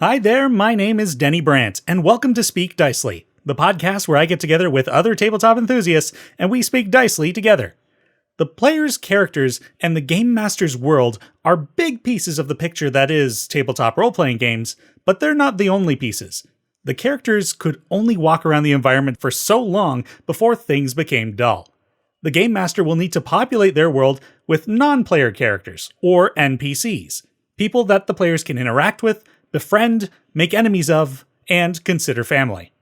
Hi there, my name is Teni Brant, and welcome to Speak Dicely, the podcast where I get together with other tabletop enthusiasts and we speak Dicely together. The players' characters and the game master's world are big pieces of the picture that is tabletop role-playing games, but they're not the only pieces. The characters could only walk around the environment for so long before things became dull. The game master will need to populate their world with non-player characters, or NPCs, people that the players can interact with, befriend, make enemies of, and consider family.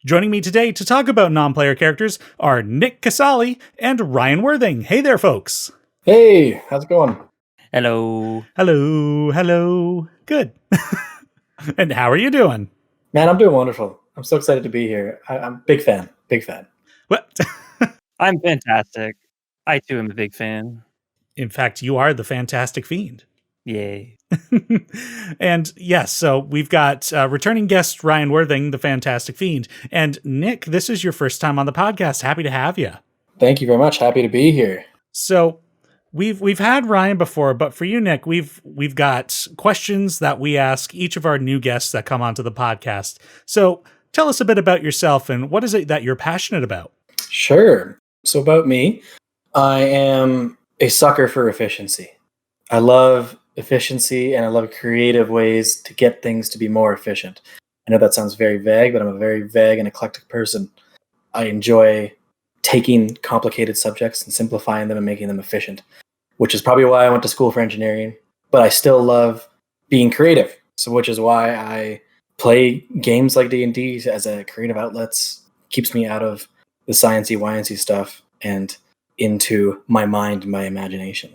Joining me today to talk about non-player characters are Nic Casali and Ryan Worthing. Hey there, folks. Hey, how's it going? Hello. Hello. Good. And how are you doing? Man, I'm doing wonderful. I'm so excited to be here. I'm a big fan. What? I'm fantastic. I too am a big fan. In fact, you are the Fantastic Fiend. Yay. And yes, so we've got returning guest Ryan Worthing, the Fantastic Fiend. And Nic, this is your first time on the podcast. Happy to have you. Thank you very much. Happy to be here. So we've had Ryan before, but for you, Nic, we've got questions that we ask each of our new guests that come onto the podcast. So tell us a bit about yourself and what is it that you're passionate about? Sure. So about me, I am a sucker for efficiency. I love efficiency and I love creative ways to get things to be more efficient. I know that sounds very vague, but I'm a very vague and eclectic person. I enjoy taking complicated subjects and simplifying them and making them efficient, which is probably why I went to school for engineering, but I still love being creative. So which is why I play games like D&D as a creative outlet. Keeps me out of the sciencey, wyancy stuff and into my mind and my imagination.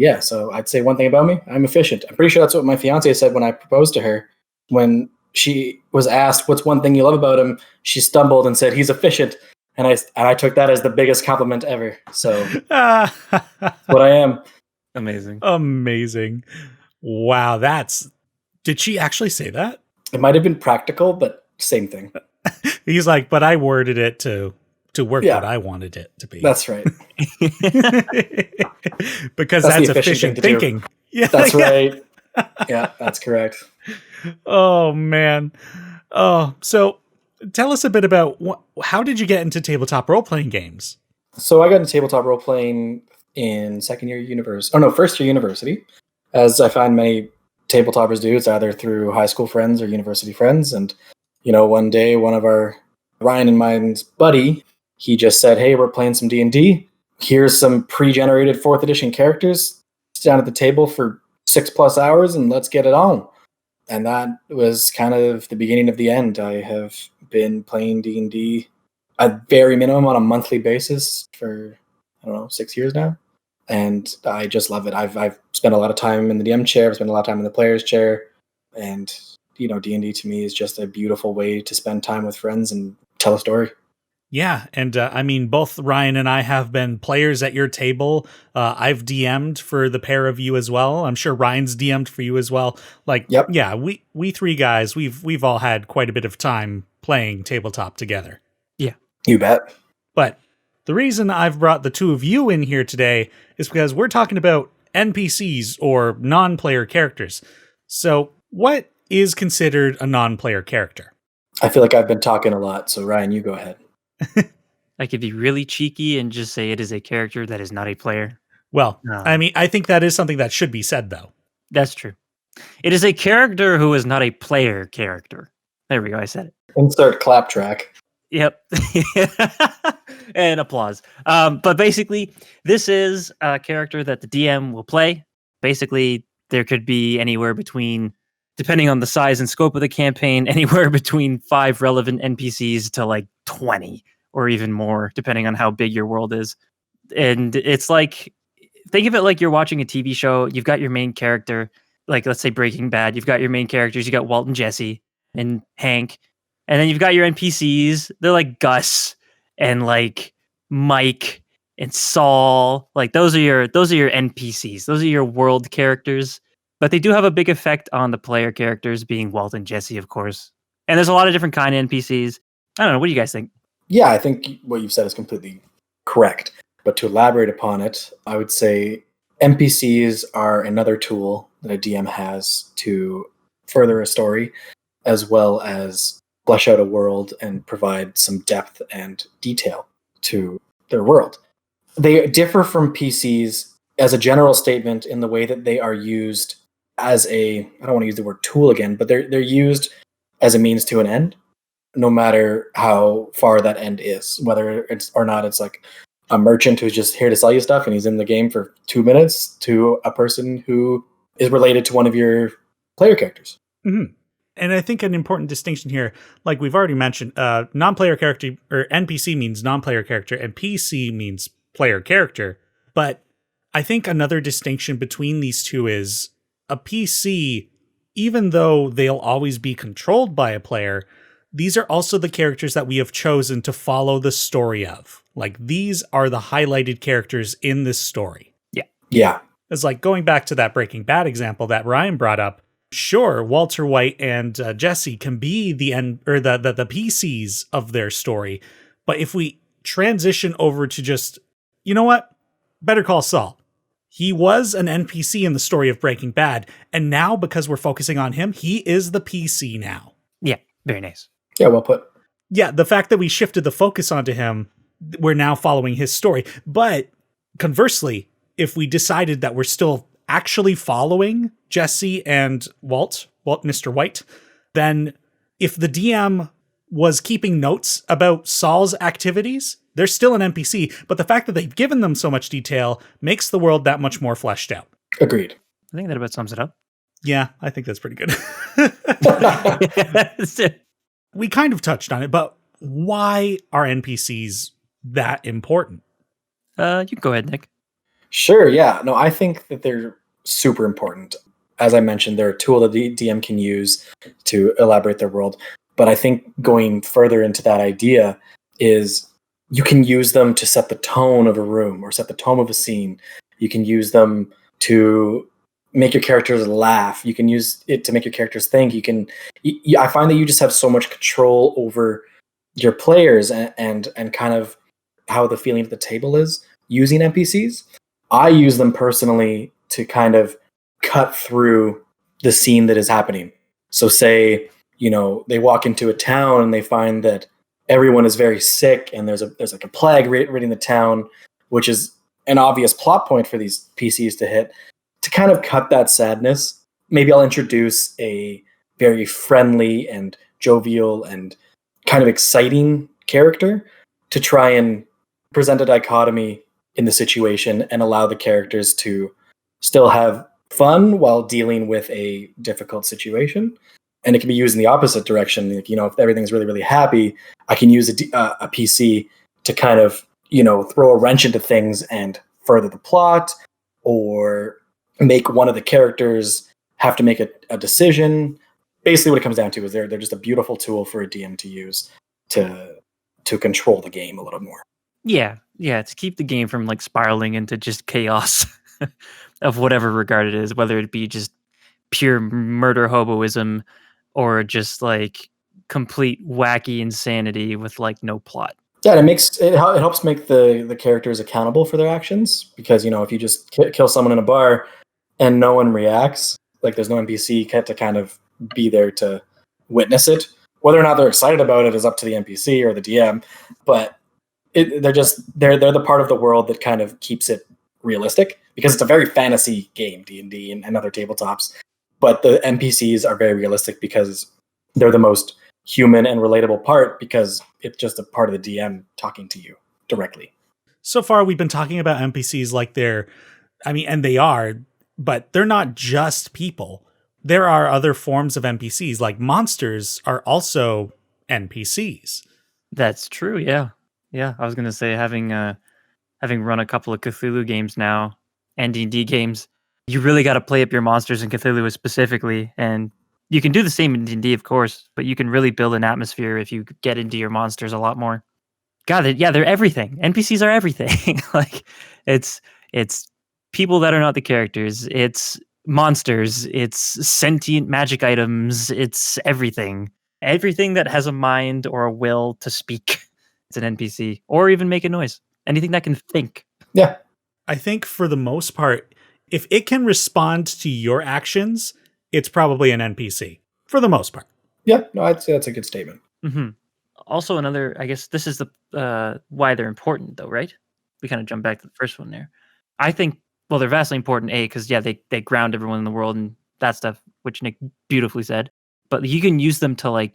Yeah, so I'd say one thing about me, I'm efficient. I'm pretty sure that's what my fiance said when I proposed to her. When she was asked, what's one thing you love about him? She stumbled and said, he's efficient. And I took that as the biggest compliment ever. So that's what I am. Amazing. Wow, did she actually say that? It might have been practical, but same thing. He's like, but I worded it to work what I wanted it to be. That's right. Because that's efficient thinking. Yeah, that's right. Yeah, that's correct. Oh, man. Oh, so tell us a bit about how did you get into tabletop role-playing games? So I got into tabletop role-playing in first year university, as I find many tabletoppers do. It's either through high school friends or university friends. And, one day, one of our Ryan and mine's buddy, he just said, hey, we're playing some D&D. Here's some pre-generated 4th edition characters. Sit down at the table for 6+ hours and let's get it on. And that was kind of the beginning of the end. I have been playing D&D at very minimum on a monthly basis for, 6 years now. And I just love it. I've spent a lot of time in the DM chair. I've spent a lot of time in the player's chair. And, D&D to me is just a beautiful way to spend time with friends and tell a story. Yeah, and I mean, both Ryan and I have been players at your table. I've DM'd for the pair of you as well. I'm sure Ryan's DM'd for you as well. Yep. Yeah, we three guys, we've all had quite a bit of time playing tabletop together. Yeah, you bet. But the reason I've brought the two of you in here today is because we're talking about NPCs or non-player characters. So, what is considered a non-player character? I feel like I've been talking a lot, so Ryan, you go ahead. I could be really cheeky and just say it is a character that is not a player. Well, I mean, I think that is something that should be said, though. That's true. It is a character who is not a player character. There we go. I said it. Insert clap track. Yep. And applause. But basically, this is a character that the DM will play. Basically, there could be anywhere between, depending on the size and scope of the campaign, anywhere between 5 relevant NPCs to like 20 or even more, depending on how big your world is. And it's like, think of it like you're watching a TV show. You've got your main character, like let's say Breaking Bad. You've got your main characters. You got Walt and Jesse and Hank. And then you've got your NPCs. They're like Gus and like Mike and Saul. Like those are your NPCs. Those are your world characters. But they do have a big effect on the player characters, being Walt and Jesse, of course. And there's a lot of different kind of NPCs. I don't know. What do you guys think? Yeah, I think what you've said is completely correct. But to elaborate upon it, I would say NPCs are another tool that a DM has to further a story. as well as flesh out a world and provide some depth and detail to their world. They differ from PCs as a general statement in the way that they are used as I don't want to use the word tool again, but they're used as a means to an end, no matter how far that end is, whether it's or not. It's like a merchant who's just here to sell you stuff and he's in the game for 2 minutes, to a person who is related to one of your player characters. Mm-hmm. And I think an important distinction here, like we've already mentioned, non-player character or NPC means non-player character and PC means player character. But I think another distinction between these two is a PC, even though they'll always be controlled by a player, these are also the characters that we have chosen to follow the story of. Like, these are the highlighted characters in this story. Yeah. It's like going back to that Breaking Bad example that Ryan brought up. Sure, Walter White and Jesse can be the PCs of their story, but if we transition over to just, you know what? Better Call Saul. He was an NPC in the story of Breaking Bad, and now because we're focusing on him, he is the PC now. Yeah, very nice. Yeah, well put. Yeah, the fact that we shifted the focus onto him, we're now following his story. But conversely, if we decided that we're still actually following Jesse and Mr. White, then if the DM was keeping notes about Saul's activities, they're still an NPC, but the fact that they've given them so much detail makes the world that much more fleshed out. Agreed. I think that about sums it up. Yeah, I think that's pretty good. We kind of touched on it, but why are NPCs that important? You can go ahead, Nick. Sure, yeah. No, I think that they're super important. As I mentioned, they're a tool that the DM can use to elaborate their world. But I think going further into that idea is you can use them to set the tone of a room or set the tone of a scene. You can use them to make your characters laugh. You can use it to make your characters think. I find that you just have so much control over your players and kind of how the feeling at the table is using NPCs. I use them personally to kind of cut through the scene that is happening. So say, they walk into a town and they find that everyone is very sick and there's like a plague ridding the town, which is an obvious plot point for these PCs to hit. To kind of cut that sadness, maybe I'll introduce a very friendly and jovial and kind of exciting character to try and present a dichotomy in the situation and allow the characters to still have fun while dealing with a difficult situation. And it can be used in the opposite direction. Like, if everything's really, really happy, I can use a PC to kind of, throw a wrench into things and further the plot, or make one of the characters have to make a decision. Basically what it comes down to is they're just a beautiful tool for a DM to use to control the game a little more. Yeah, to keep the game from spiraling into just chaos of whatever regard it is, whether it be just pure murder hoboism or just complete wacky insanity with no plot. Yeah, it helps make the characters accountable for their actions, because if you just kill someone in a bar and no one reacts, there's no NPC to kind of be there to witness it. Whether or not they're excited about it is up to the NPC or the DM, but they're the part of the world that kind of keeps it realistic, because it's a very fantasy game, D&D and other tabletops. But the NPCs are very realistic because they're the most human and relatable part, because it's just a part of the DM talking to you directly. So far, we've been talking about NPCs and they are, but they're not just people. There are other forms of NPCs, like monsters are also NPCs. That's true, yeah. Yeah, I was going to say, having run a couple of Cthulhu games now, and D&D games, you really got to play up your monsters in Cthulhu specifically, and you can do the same in D&D, of course, but you can really build an atmosphere if you get into your monsters a lot more. God, they're everything. NPCs are everything. It's people that are not the characters. It's monsters. It's sentient magic items. It's everything. Everything that has a mind or a will to speak. It's an NPC, or even make a noise. Anything that can think. Yeah. I think for the most part, if it can respond to your actions, it's probably an NPC for the most part. Yeah, no, I'd say that's a good statement. Mm-hmm. Also, another, I guess this is the why they're important, though, right? We kind of jump back to the first one there. I think, well, they're vastly important, because they ground everyone in the world and that stuff, which Nick beautifully said. But you can use them to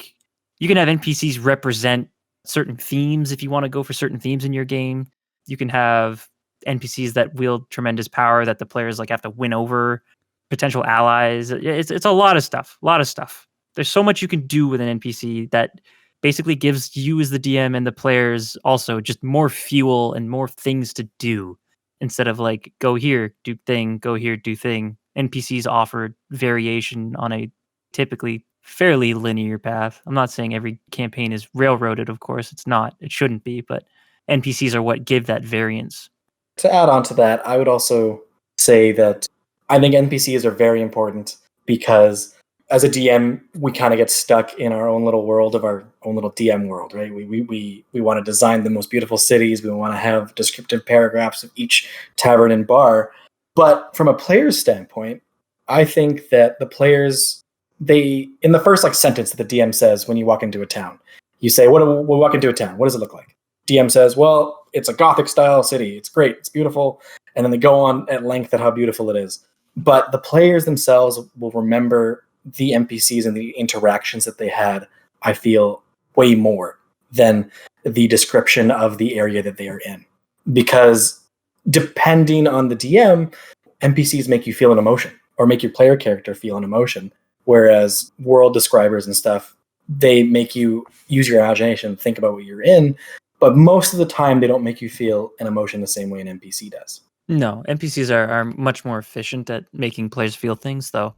you can have NPCs represent certain themes if you want to go for certain themes in your game. You can have NPCs that wield tremendous power that the players have to win over, potential allies. It's a lot of stuff. A lot of stuff. There's so much you can do with an NPC that basically gives you as the DM and the players also just more fuel and more things to do instead of go here, do thing, go here, do thing. NPCs offer variation on a typically fairly linear path. I'm not saying every campaign is railroaded, of course. It's not. It shouldn't be, but NPCs are what give that variance. To add on to that, I would also say that I think NPCs are very important because as a DM, we kind of get stuck in our own little world of our own little DM world, right? We want to design the most beautiful cities. We want to have descriptive paragraphs of each tavern and bar. But from a player's standpoint, I think that the players, in the first sentence that the DM says when you walk into a town, you say, we'll walk into a town. What does it look like? DM says, well, it's a Gothic style city. It's great. It's beautiful. And then they go on at length at how beautiful it is. But the players themselves will remember the NPCs and the interactions that they had, I feel, way more than the description of the area that they are in. Because depending on the DM, NPCs make you feel an emotion or make your player character feel an emotion. Whereas world describers and stuff, they make you use your imagination, think about what you're in. But most of the time, they don't make you feel an emotion the same way an NPC does. No, NPCs are much more efficient at making players feel things, though.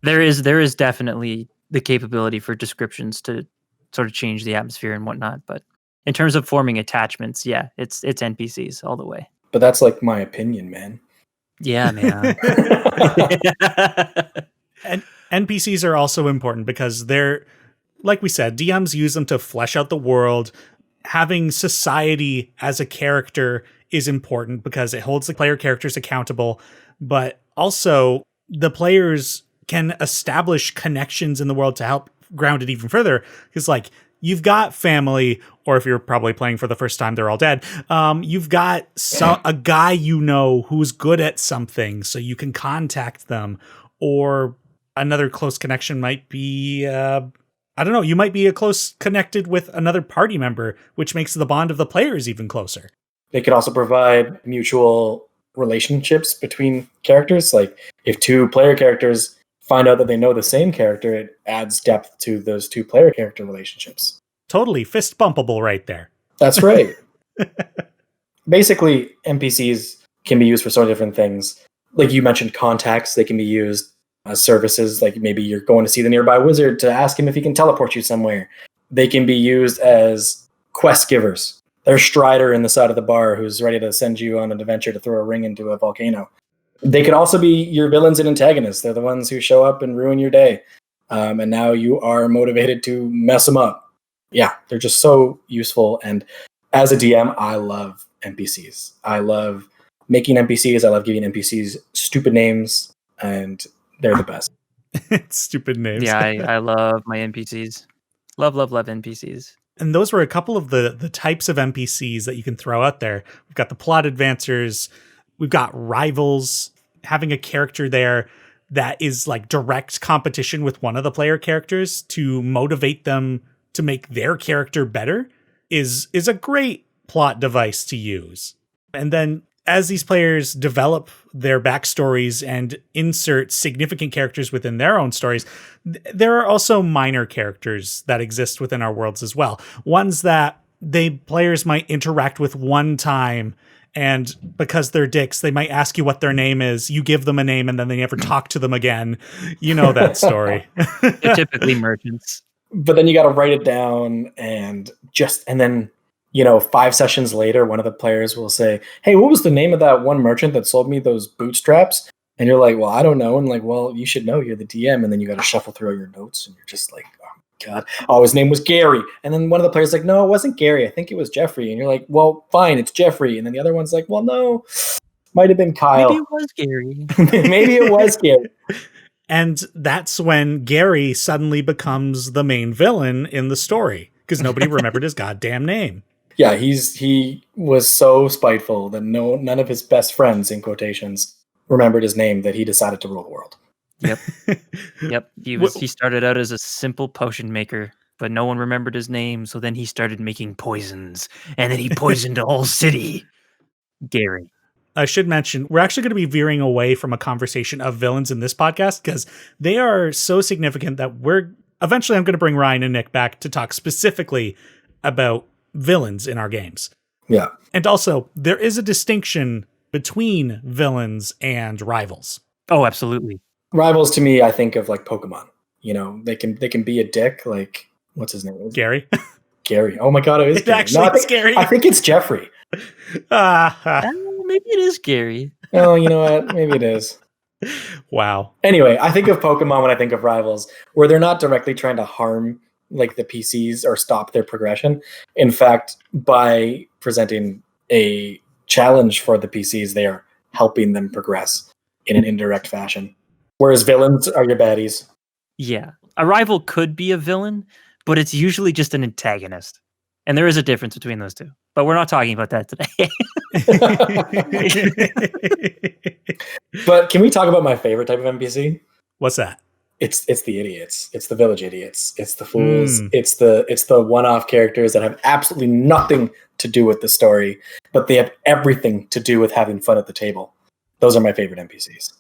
There is definitely the capability for descriptions to sort of change the atmosphere and whatnot. But in terms of forming attachments, yeah, it's NPCs all the way. But that's my opinion, man. Yeah, man. And NPCs are also important because they're, like we said, DMs use them to flesh out the world. Having society as a character is important because it holds the player characters accountable, but also the players can establish connections in the world to help ground it even further. Because you've got family, or if you're probably playing for the first time, they're all dead. You've got a guy who's good at something, so you can contact them. Or another close connection might be, I don't know, you might be close connected with another party member, which makes the bond of the players even closer. They could also provide mutual relationships between characters. If two player characters find out that they know the same character, it adds depth to those two player character relationships. Totally fist bumpable right there. That's right. Basically, NPCs can be used for so many different things. Like you mentioned, contacts, they can be used as services. Maybe you're going to see the nearby wizard to ask him if he can teleport you somewhere. They can be used as quest givers. There's Strider in the side of the bar who's ready to send you on an adventure to throw a ring into a volcano. They could also be your villains and antagonists. They're the ones who show up and ruin your day. And now you are motivated to mess them up. Yeah, they're just so useful. And as a DM, I love NPCs. I love making NPCs. I love giving NPCs stupid names, and they're the best. Stupid names. Yeah, I love my NPCs. Love NPCs. And those were a couple of the types of NPCs that you can throw out there. We've got the plot advancers. We've got rivals. Having a character there that is direct competition with one of the player characters to motivate them to make their character better is a great plot device to use. And then as these players develop their backstories and insert significant characters within their own stories, there are also minor characters that exist within our worlds as well. Ones that players might interact with one time, and because they're dicks, they might ask you what their name is. You give them a name and then they never talk to them again. You know that story. They're typically merchants. But then you got to write it down and then 5 sessions later, one of the players will say, hey, what was the name of that one merchant that sold me those bootstraps? And you're like, well, I don't know. And well, you should know, you're the DM. And then you got to shuffle through all your notes and you're just like, oh my God. Oh, his name was Gary. And then one of the players is like, no, it wasn't Gary. I think it was Jeffrey. And you're like, well, fine, it's Jeffrey. And then the other one's like, well, no, might have been Kyle. Maybe it was Gary. Maybe it was Gary. And that's when Gary suddenly becomes the main villain in the story because nobody remembered his goddamn name. Yeah, he was so spiteful that none of his best friends, in quotations, remembered his name, that he decided to rule the world. Yep. He started out as a simple potion maker, but no one remembered his name, so then he started making poisons, and then he poisoned a whole city. Gary. I should mention, we're actually going to be veering away from a conversation of villains in this podcast because they are so significant that eventually I'm going to bring Ryan and Nick back to talk specifically about villains in our games. Yeah. And also, there is a distinction between villains and rivals. Oh, absolutely. Rivals to me, I think of like Pokemon. You know, they can be a dick. Like, what's his name? Gary. Gary. Oh my god, it is Gary. Actually, it's Gary. I think it's Jeffrey. Maybe it is Gary. Oh, you know what? Maybe it is. Wow. Anyway, I think of Pokemon when I think of rivals, where they're not directly trying to harm like the PCs or stop their progression. In fact, by presenting a challenge for the PCs, they are helping them progress in an indirect fashion. Whereas villains are your baddies. Yeah. A rival could be a villain, but it's usually just an antagonist. And there is a difference between those two. But we're not talking about that today. But can we talk about my favorite type of NPC? What's that? It's the idiots. It's the village idiots. It's the fools. It's the one-off characters that have absolutely nothing to do with the story, but they have everything to do with having fun at the table. Those are my favorite NPCs.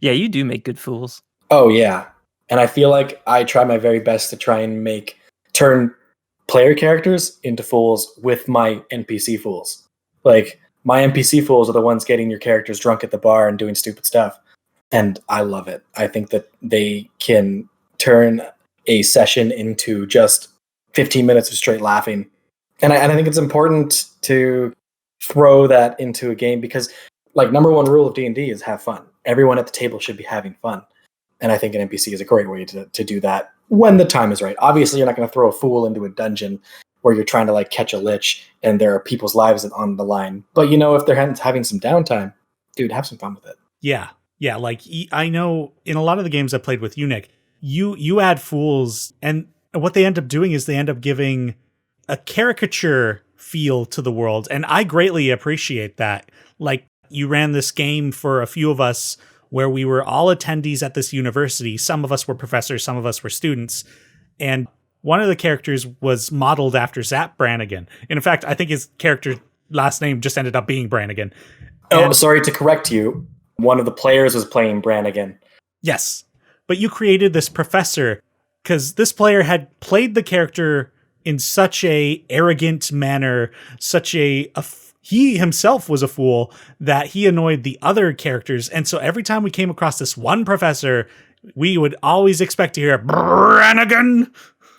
Yeah, you do make good fools. Oh yeah. And I feel like I try my very best to try and turn player characters into fools with my NPC fools. Like, my NPC fools are the ones getting your characters drunk at the bar and doing stupid stuff. And I love it. I think that they can turn a session into just 15 minutes of straight laughing. And I think it's important to throw that into a game because, like, number one rule of D&D is have fun. Everyone at the table should be having fun. And I think an NPC is a great way to do that when the time is right. Obviously, you're not going to throw a fool into a dungeon where you're trying to like catch a lich and there are people's lives on the line. But you know, if they're having some downtime, dude, have some fun with it. Yeah. Yeah. Like, I know in a lot of the games I played with you, Nick, you add fools, and what they end up doing is they end up giving a caricature feel to the world. And I greatly appreciate that. Like, you ran this game for a few of us where we were all attendees at this university. Some of us were professors, some of us were students. And one of the characters was modeled after Zap Brannigan. And in fact, I think his character last name just ended up being Brannigan. Oh, sorry to correct you. One of the players was playing Brannigan. Yes. But you created this professor because this player had played the character in such a arrogant manner, he himself was a fool that he annoyed the other characters. And so every time we came across this one professor, we would always expect to hear Brannigan.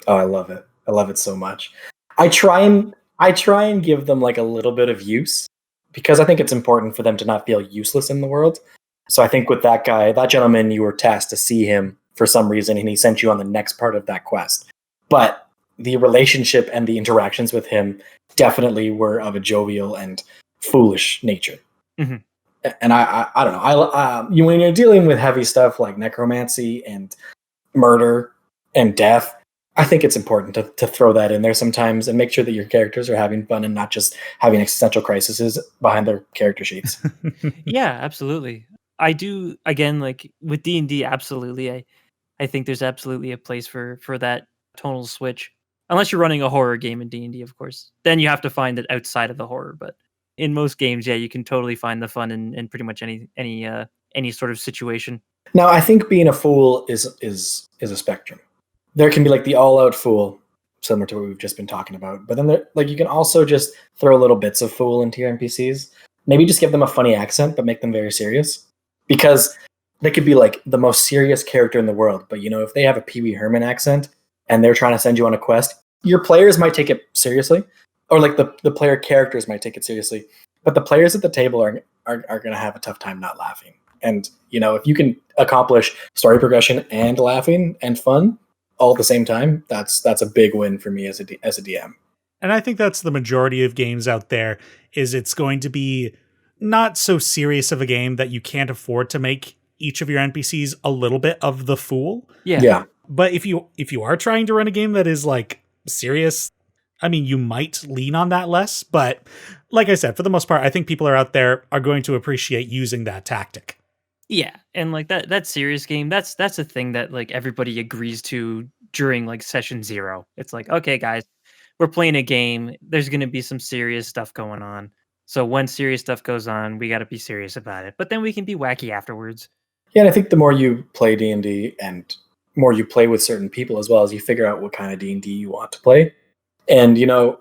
Oh, I love it. I love it so much. I try and give them like a little bit of use because I think it's important for them to not feel useless in the world. So I think with that gentleman, you were tasked to see him for some reason, and he sent you on the next part of that quest. But the relationship and the interactions with him definitely were of a jovial and foolish nature. Mm-hmm. And I don't know. When you're dealing with heavy stuff like necromancy and murder and death, I think it's important to throw that in there sometimes and make sure that your characters are having fun and not just having existential crises behind their character sheets. Yeah, absolutely. I do, again, like with D&D, absolutely. I think there's absolutely a place for that tonal switch. Unless you're running a horror game in D&D, of course. Then you have to find it outside of the horror. But in most games, yeah, you can totally find the fun in pretty much any sort of situation. Now, I think being a fool is a spectrum. There can be like the all-out fool, similar to what we've just been talking about. But then you can also just throw little bits of fool into your NPCs. Maybe just give them a funny accent, but make them very serious. Because they could be like the most serious character in the world. But you know, if they have a Pee Wee Herman accent and they're trying to send you on a quest, your players might take it seriously. Or like the player characters might take it seriously. But the players at the table are going to have a tough time not laughing. And you know, if you can accomplish story progression and laughing and fun all at the same time, that's a big win for me as a DM. And I think that's the majority of games out there, is it's going to be not so serious of a game that you can't afford to make each of your NPCs a little bit of the fool. Yeah. But if you are trying to run a game that is like serious, I mean, you might lean on that less. But like I said, for the most part, I think people are out there are going to appreciate using that tactic. Yeah, and like that serious game, that's a thing that like everybody agrees to during like session 0. It's like, okay, guys, we're playing a game. There's going to be some serious stuff going on. So when serious stuff goes on, we got to be serious about it. But then we can be wacky afterwards. Yeah, and I think the more you play D&D and more you play with certain people as well, as you figure out what kind of D&D you want to play. And, you know,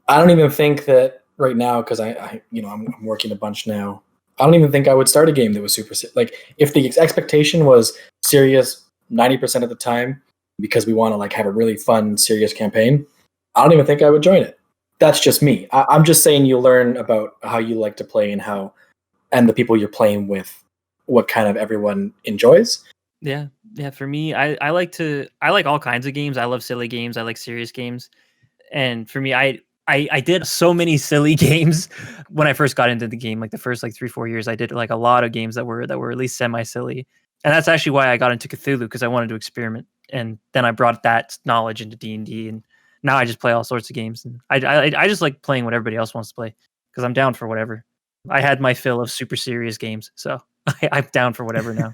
I don't even think that right now, because I'm working a bunch now, I don't even think I would start a game that was super like if the expectation was serious 90% of the time because we want to like have a really fun, serious campaign, I don't even think I would join it. That's just me. I'm just saying you learn about how you like to play and the people you're playing with, what kind of everyone enjoys. Yeah. For me, I like all kinds of games. I love silly games. I like serious games. And for me, I did so many silly games when I first got into the game. Like the first like 3-4 years, I did like a lot of games that were at least semi silly, and that's actually why I got into Cthulhu, because I wanted to experiment. And then I brought that knowledge into D&D, and now I just play all sorts of games. And I just like playing what everybody else wants to play because I'm down for whatever. I had my fill of super serious games, so I'm down for whatever now.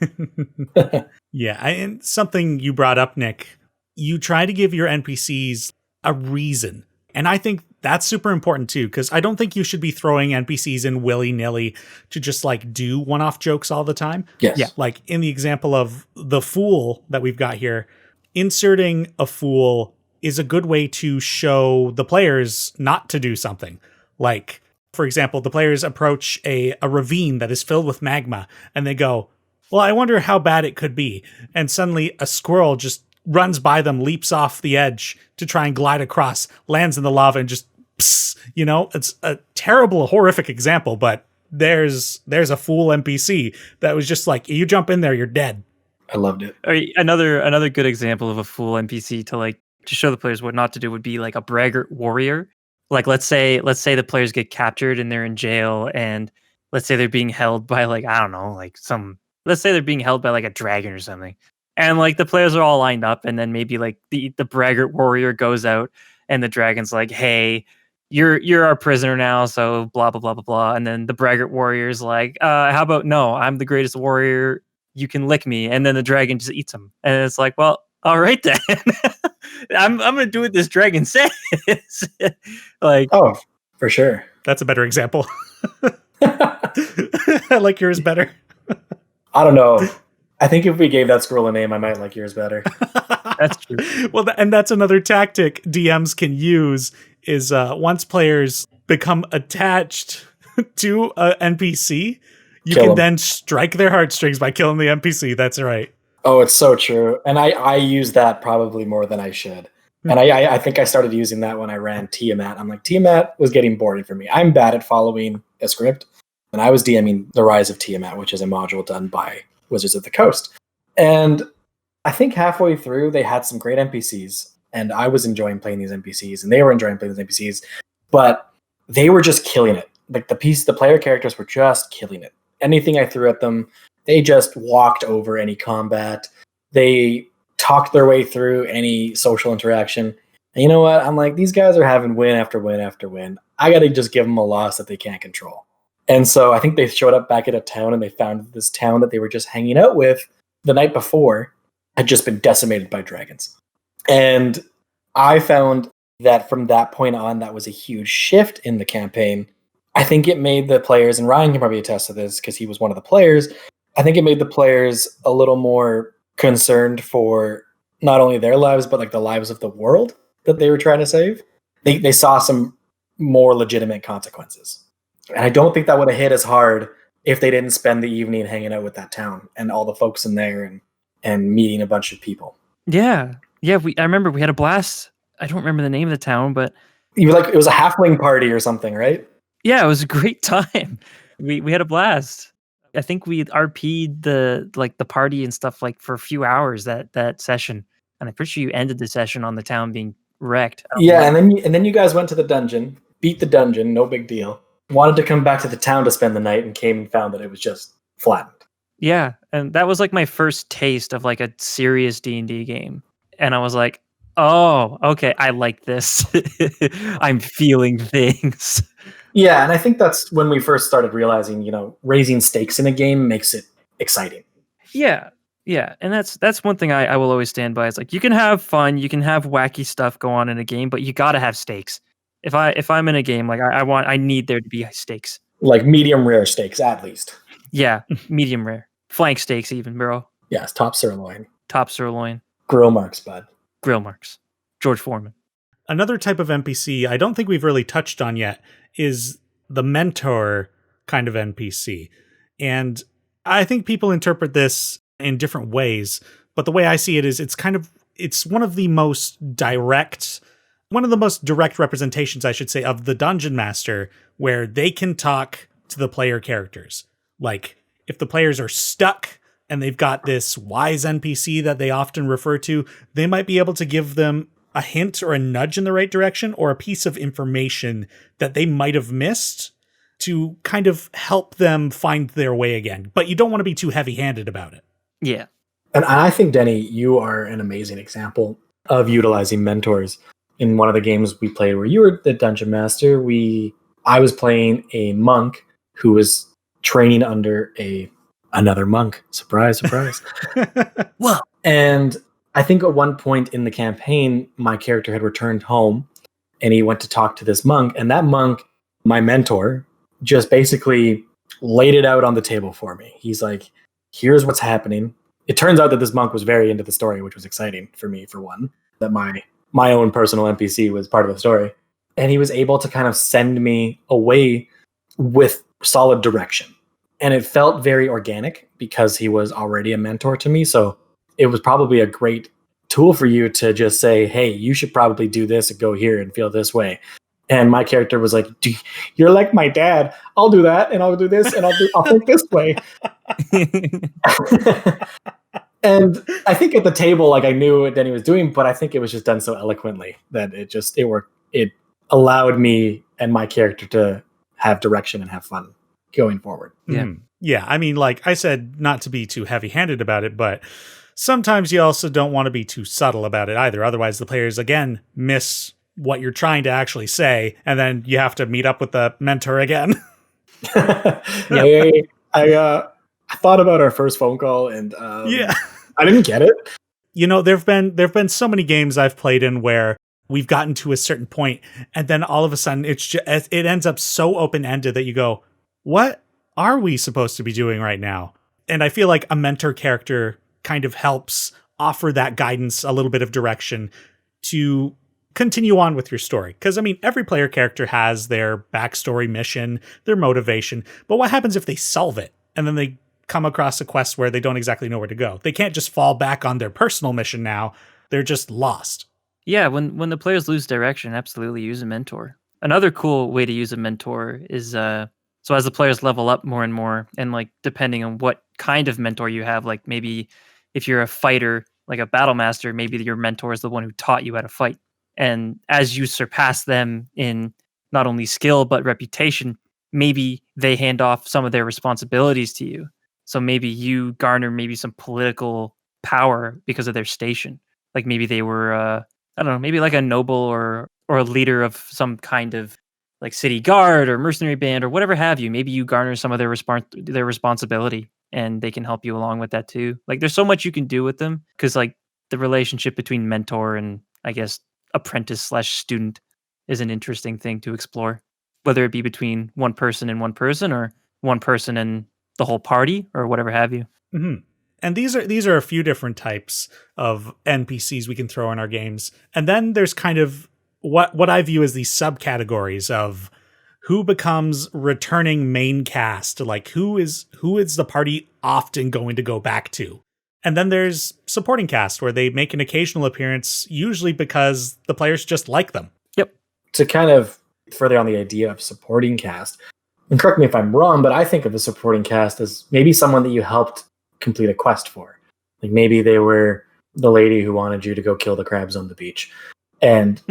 Yeah, and something you brought up, Nick, you try to give your NPCs a reason. And I think that's super important too, because I don't think you should be throwing NPCs in willy-nilly to just like do one-off jokes all the time. Yes. Yeah. Like in the example of the fool that we've got here, inserting a fool is a good way to show the players not to do something. Like, for example, the players approach a ravine that is filled with magma and they go, well, I wonder how bad it could be. And suddenly a squirrel just runs by them, leaps off the edge to try and glide across, lands in the lava, and just, it's a terrible, horrific example, but there's a fool NPC that was just like, you jump in there, you're dead. I loved it. Another good example of a fool NPC to show the players what not to do would be like a braggart warrior. Like let's say the players get captured and they're in jail, and let's say they're being held by like, I don't know, let's say they're being held by like a dragon or something. And like the players are all lined up, and then maybe like the braggart warrior goes out, and the dragon's like, "Hey, you're our prisoner now, so blah blah blah blah blah." And then the braggart warrior's like, "How about no? I'm the greatest warrior. You can lick me." And then the dragon just eats him, and it's like, "Well, all right then. I'm gonna do what this dragon says." Like, oh, for sure. That's a better example. I like yours better. I don't know. I think if we gave that squirrel a name, I might like yours better. That's true. Well, and that's another tactic DMs can use is once players become attached to an NPC, you can then strike their heartstrings by killing the NPC. That's right. Oh, it's so true. And I use that probably more than I should. And I think I started using that when I ran Tiamat. I'm like, Tiamat was getting boring for me. I'm bad at following a script. And I was DMing The Rise of Tiamat, which is a module done by Wizards of the Coast. And I think halfway through, they had some great NPCs. And I was enjoying playing these NPCs. And they were enjoying playing these NPCs. But they were just killing it. Like the player characters were just killing it. Anything I threw at them, they just walked over any combat. They talked their way through any social interaction. And you know what? I'm like, these guys are having win after win after win. I got to just give them a loss that they can't control. And so I think they showed up back at a town, and they found this town that they were just hanging out with the night before had just been decimated by dragons. And I found that from that point on, that was a huge shift in the campaign. I think it made the players, and Ryan can probably attest to this because he was one of the players, I think it made the players a little more concerned for not only their lives, but like the lives of the world that they were trying to save. They saw some more legitimate consequences. And I don't think that would have hit as hard if they didn't spend the evening hanging out with that town and all the folks in there and meeting a bunch of people. Yeah. I remember we had a blast. I don't remember the name of the town, but you were like, it was a halfling party or something, right? Yeah, it was a great time. We had a blast. I think we RP'd the party and stuff like for a few hours that session, and I'm pretty sure you ended the session on the town being wrecked. Yeah, and then you guys went to the dungeon, beat the dungeon, no big deal. Wanted to come back to the town to spend the night, and came and found that it was just flattened. Yeah, and that was like my first taste of like a serious D&D game. And I was like, "Oh, okay, I like this. I'm feeling things." Yeah, and I think that's when we first started realizing, raising stakes in a game makes it exciting. Yeah. Yeah, and that's one thing I will always stand by. It's like you can have fun, you can have wacky stuff go on in a game, but you got to have stakes. If I'm in a game, like I need there to be stakes. Like medium rare steaks, at least. Yeah, medium rare. Flank steaks even, bro. Yes, top sirloin. Top sirloin. Grill marks, bud. Grill marks. George Foreman. Another type of NPC I don't think we've really touched on yet is the mentor kind of NPC. And I think people interpret this in different ways, but the way I see it is it's one of the most direct representations, I should say, of the dungeon master, where they can talk to the player characters. Like, if the players are stuck and they've got this wise NPC that they often refer to, they might be able to give them a hint or a nudge in the right direction, or a piece of information that they might have missed to kind of help them find their way again. But you don't want to be too heavy-handed about it. Yeah. And I think, Denny, you are an amazing example of utilizing mentors. In one of the games we played where you were the dungeon master, I was playing a monk who was training under another monk. Surprise, surprise. Well, and I think at one point in the campaign, my character had returned home and he went to talk to this monk. And that monk, my mentor, just basically laid it out on the table for me. He's like, here's what's happening. It turns out that this monk was very into the story, which was exciting for me, for one, that my own personal NPC was part of the story. And he was able to kind of send me away with solid direction. And it felt very organic because he was already a mentor to me. So it was probably a great tool for you to just say, hey, you should probably do this and go here and feel this way. And my character was like, you're like my dad. I'll do that and I'll do this and I'll think this way. And I think at the table, like, I knew what Denny was doing, but I think it was just done so eloquently that it worked. It allowed me and my character to have direction and have fun going forward. Yeah. Yeah. I mean, like I said, not to be too heavy-handed about it, but sometimes you also don't want to be too subtle about it either. Otherwise, the players, again, miss what you're trying to actually say, and then you have to meet up with the mentor again. I thought about our first phone call, and yeah, I didn't get it. There've been so many games I've played in where we've gotten to a certain point, and then all of a sudden it ends up so open-ended that you go, what are we supposed to be doing right now? And I feel like a mentor character kind of helps offer that guidance, a little bit of direction to continue on with your story. Because, I mean, every player character has their backstory mission, their motivation, but what happens if they solve it and then they come across a quest where they don't exactly know where to go? They can't just fall back on their personal mission now. They're just lost. Yeah, when the players lose direction, absolutely use a mentor. Another cool way to use a mentor is so as the players level up more and more, and like depending on what kind of mentor you have, like maybe if you're a fighter, like a battle master, maybe your mentor is the one who taught you how to fight. And as you surpass them in not only skill but reputation, maybe they hand off some of their responsibilities to you. So maybe you garner maybe some political power because of their station. Like maybe they were I don't know, maybe like a noble or a leader of some kind of like city guard or mercenary band or whatever have you. Maybe you garner some of their responsibility and they can help you along with that too. Like there's so much you can do with them, because like the relationship between mentor and, I guess, apprentice/student is an interesting thing to explore, whether it be between one person and one person, or one person and the whole party, or whatever have you. Mm-hmm. And these are a few different types of NPCs we can throw in our games. And then there's kind of what I view as these subcategories of who becomes returning main cast, like who is the party often going to go back to. And then there's supporting cast, where they make an occasional appearance, usually because the players just like them. Yep. To kind of further on the idea of supporting cast, and correct me if I'm wrong, but I think of a supporting cast as maybe someone that you helped complete a quest for. Like maybe they were the lady who wanted you to go kill the crabs on the beach, and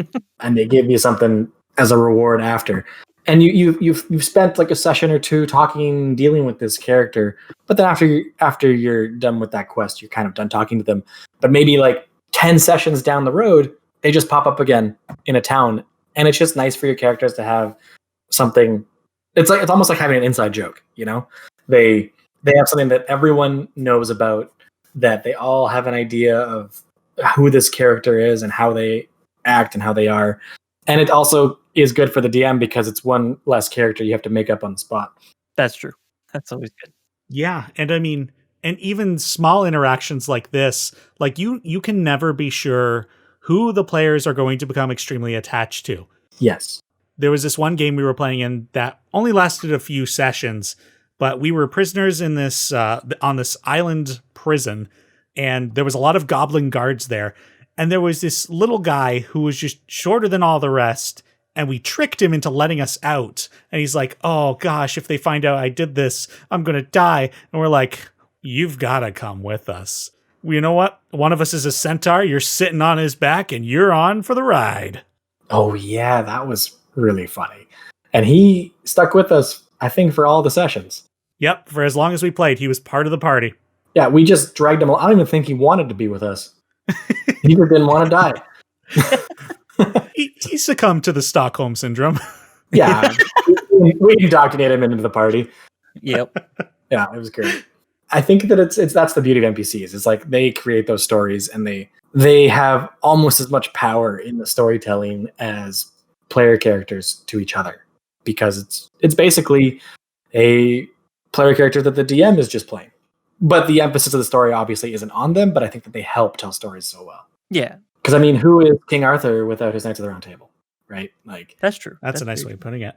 they give you something as a reward after. and you've spent like a session or two talking, dealing with this character, but then after you're done with that quest, you're kind of done talking to them. But maybe like 10 sessions down the road, they just pop up again in a town, and it's just nice for your characters to have something. It's almost like having an inside joke, you know? They have something that everyone knows about, that they all have an idea of who this character is and how they act and how they are. And it also is good for the DM because it's one less character you have to make up on the spot. That's true. That's always good. Yeah, and I mean, and even small interactions like this, like you can never be sure who the players are going to become extremely attached to. Yes. There was this one game we were playing in that only lasted a few sessions, but we were prisoners in this on this island prison, and there was a lot of goblin guards there. And there was this little guy who was just shorter than all the rest, and we tricked him into letting us out. And he's like, oh gosh, if they find out I did this, I'm going to die. And we're like, you've got to come with us. Well, you know what? One of us is a centaur, you're sitting on his back, and you're on for the ride. Oh yeah, that was really funny. And he stuck with us, I think, for all the sessions. Yep, for as long as we played, he was part of the party. Yeah, we just dragged him. I don't even think he wanted to be with us. He just didn't want to die. He succumbed to the Stockholm syndrome. Yeah, we indoctrinated him into the party. Yep. Yeah, it was great. I think that it's that's the beauty of NPCs. It's like they create those stories, and they have almost as much power in the storytelling as player characters to each other, because it's basically a player character that the DM is just playing. But the emphasis of the story obviously isn't on them, but I think that they help tell stories so well. Yeah. Because I mean, who is King Arthur without his Knights of the Round Table, right? Like That's true. That's a nice way of putting it.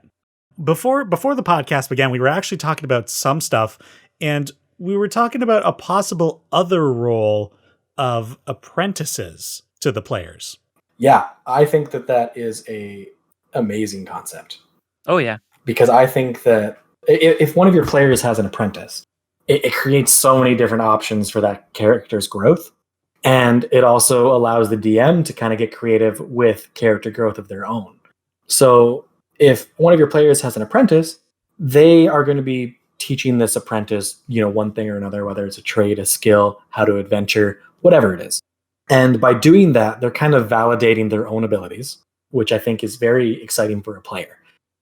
Before the podcast began, we were actually talking about some stuff, and we were talking about a possible other role of apprentices to the players. Yeah, I think that is a amazing concept. Oh yeah. Because I think that if one of your players has an apprentice, it creates so many different options for that character's growth. And it also allows the DM to kind of get creative with character growth of their own. So if one of your players has an apprentice, they are going to be teaching this apprentice, one thing or another, whether it's a trade, a skill, how to adventure, whatever it is. And by doing that, they're kind of validating their own abilities, which I think is very exciting for a player.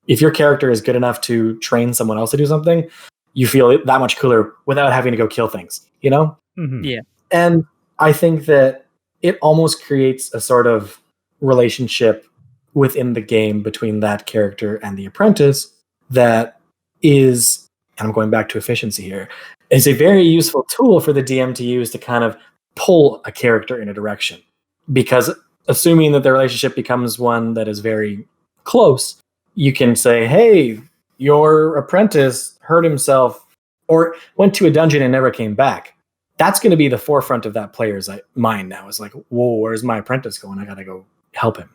If your character is good enough to train someone else to do something, you feel that much cooler without having to go kill things, Mm-hmm. Yeah. And I think that it almost creates a sort of relationship within the game between that character and the apprentice that is, and I'm going back to efficiency here, is a very useful tool for the DM to use to kind of pull a character in a direction. Because assuming that the relationship becomes one that is very close, you can say, hey, your apprentice hurt himself or went to a dungeon and never came back. That's going to be the forefront of that player's mind now. It's like, whoa, where's my apprentice going? I got to go help him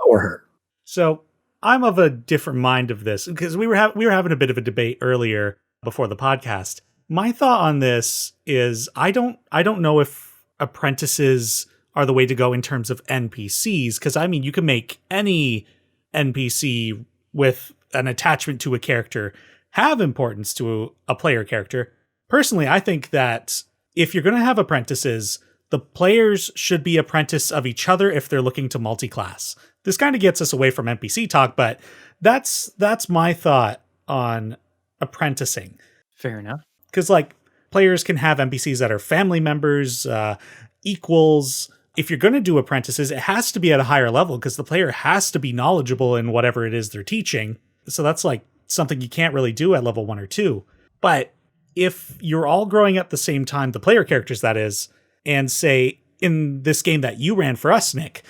or her. So I'm of a different mind of this, because we were having a bit of a debate earlier before the podcast. My thought on this is I don't know if apprentices are the way to go in terms of NPCs, because I mean, you can make any NPC with an attachment to a character have importance to a player character. Personally, I think that if you're going to have apprentices, the players should be apprentice of each other if they're looking to multi-class. This kind of gets us away from NPC talk, but that's my thought on apprenticing. Fair enough. Because players can have NPCs that are family members, equals. If you're going to do apprentices, it has to be at a higher level because the player has to be knowledgeable in whatever it is they're teaching. So that's something you can't really do at level 1 or 2. But if you're all growing at the same time, the player characters that is, and say in this game that you ran for us, Nick,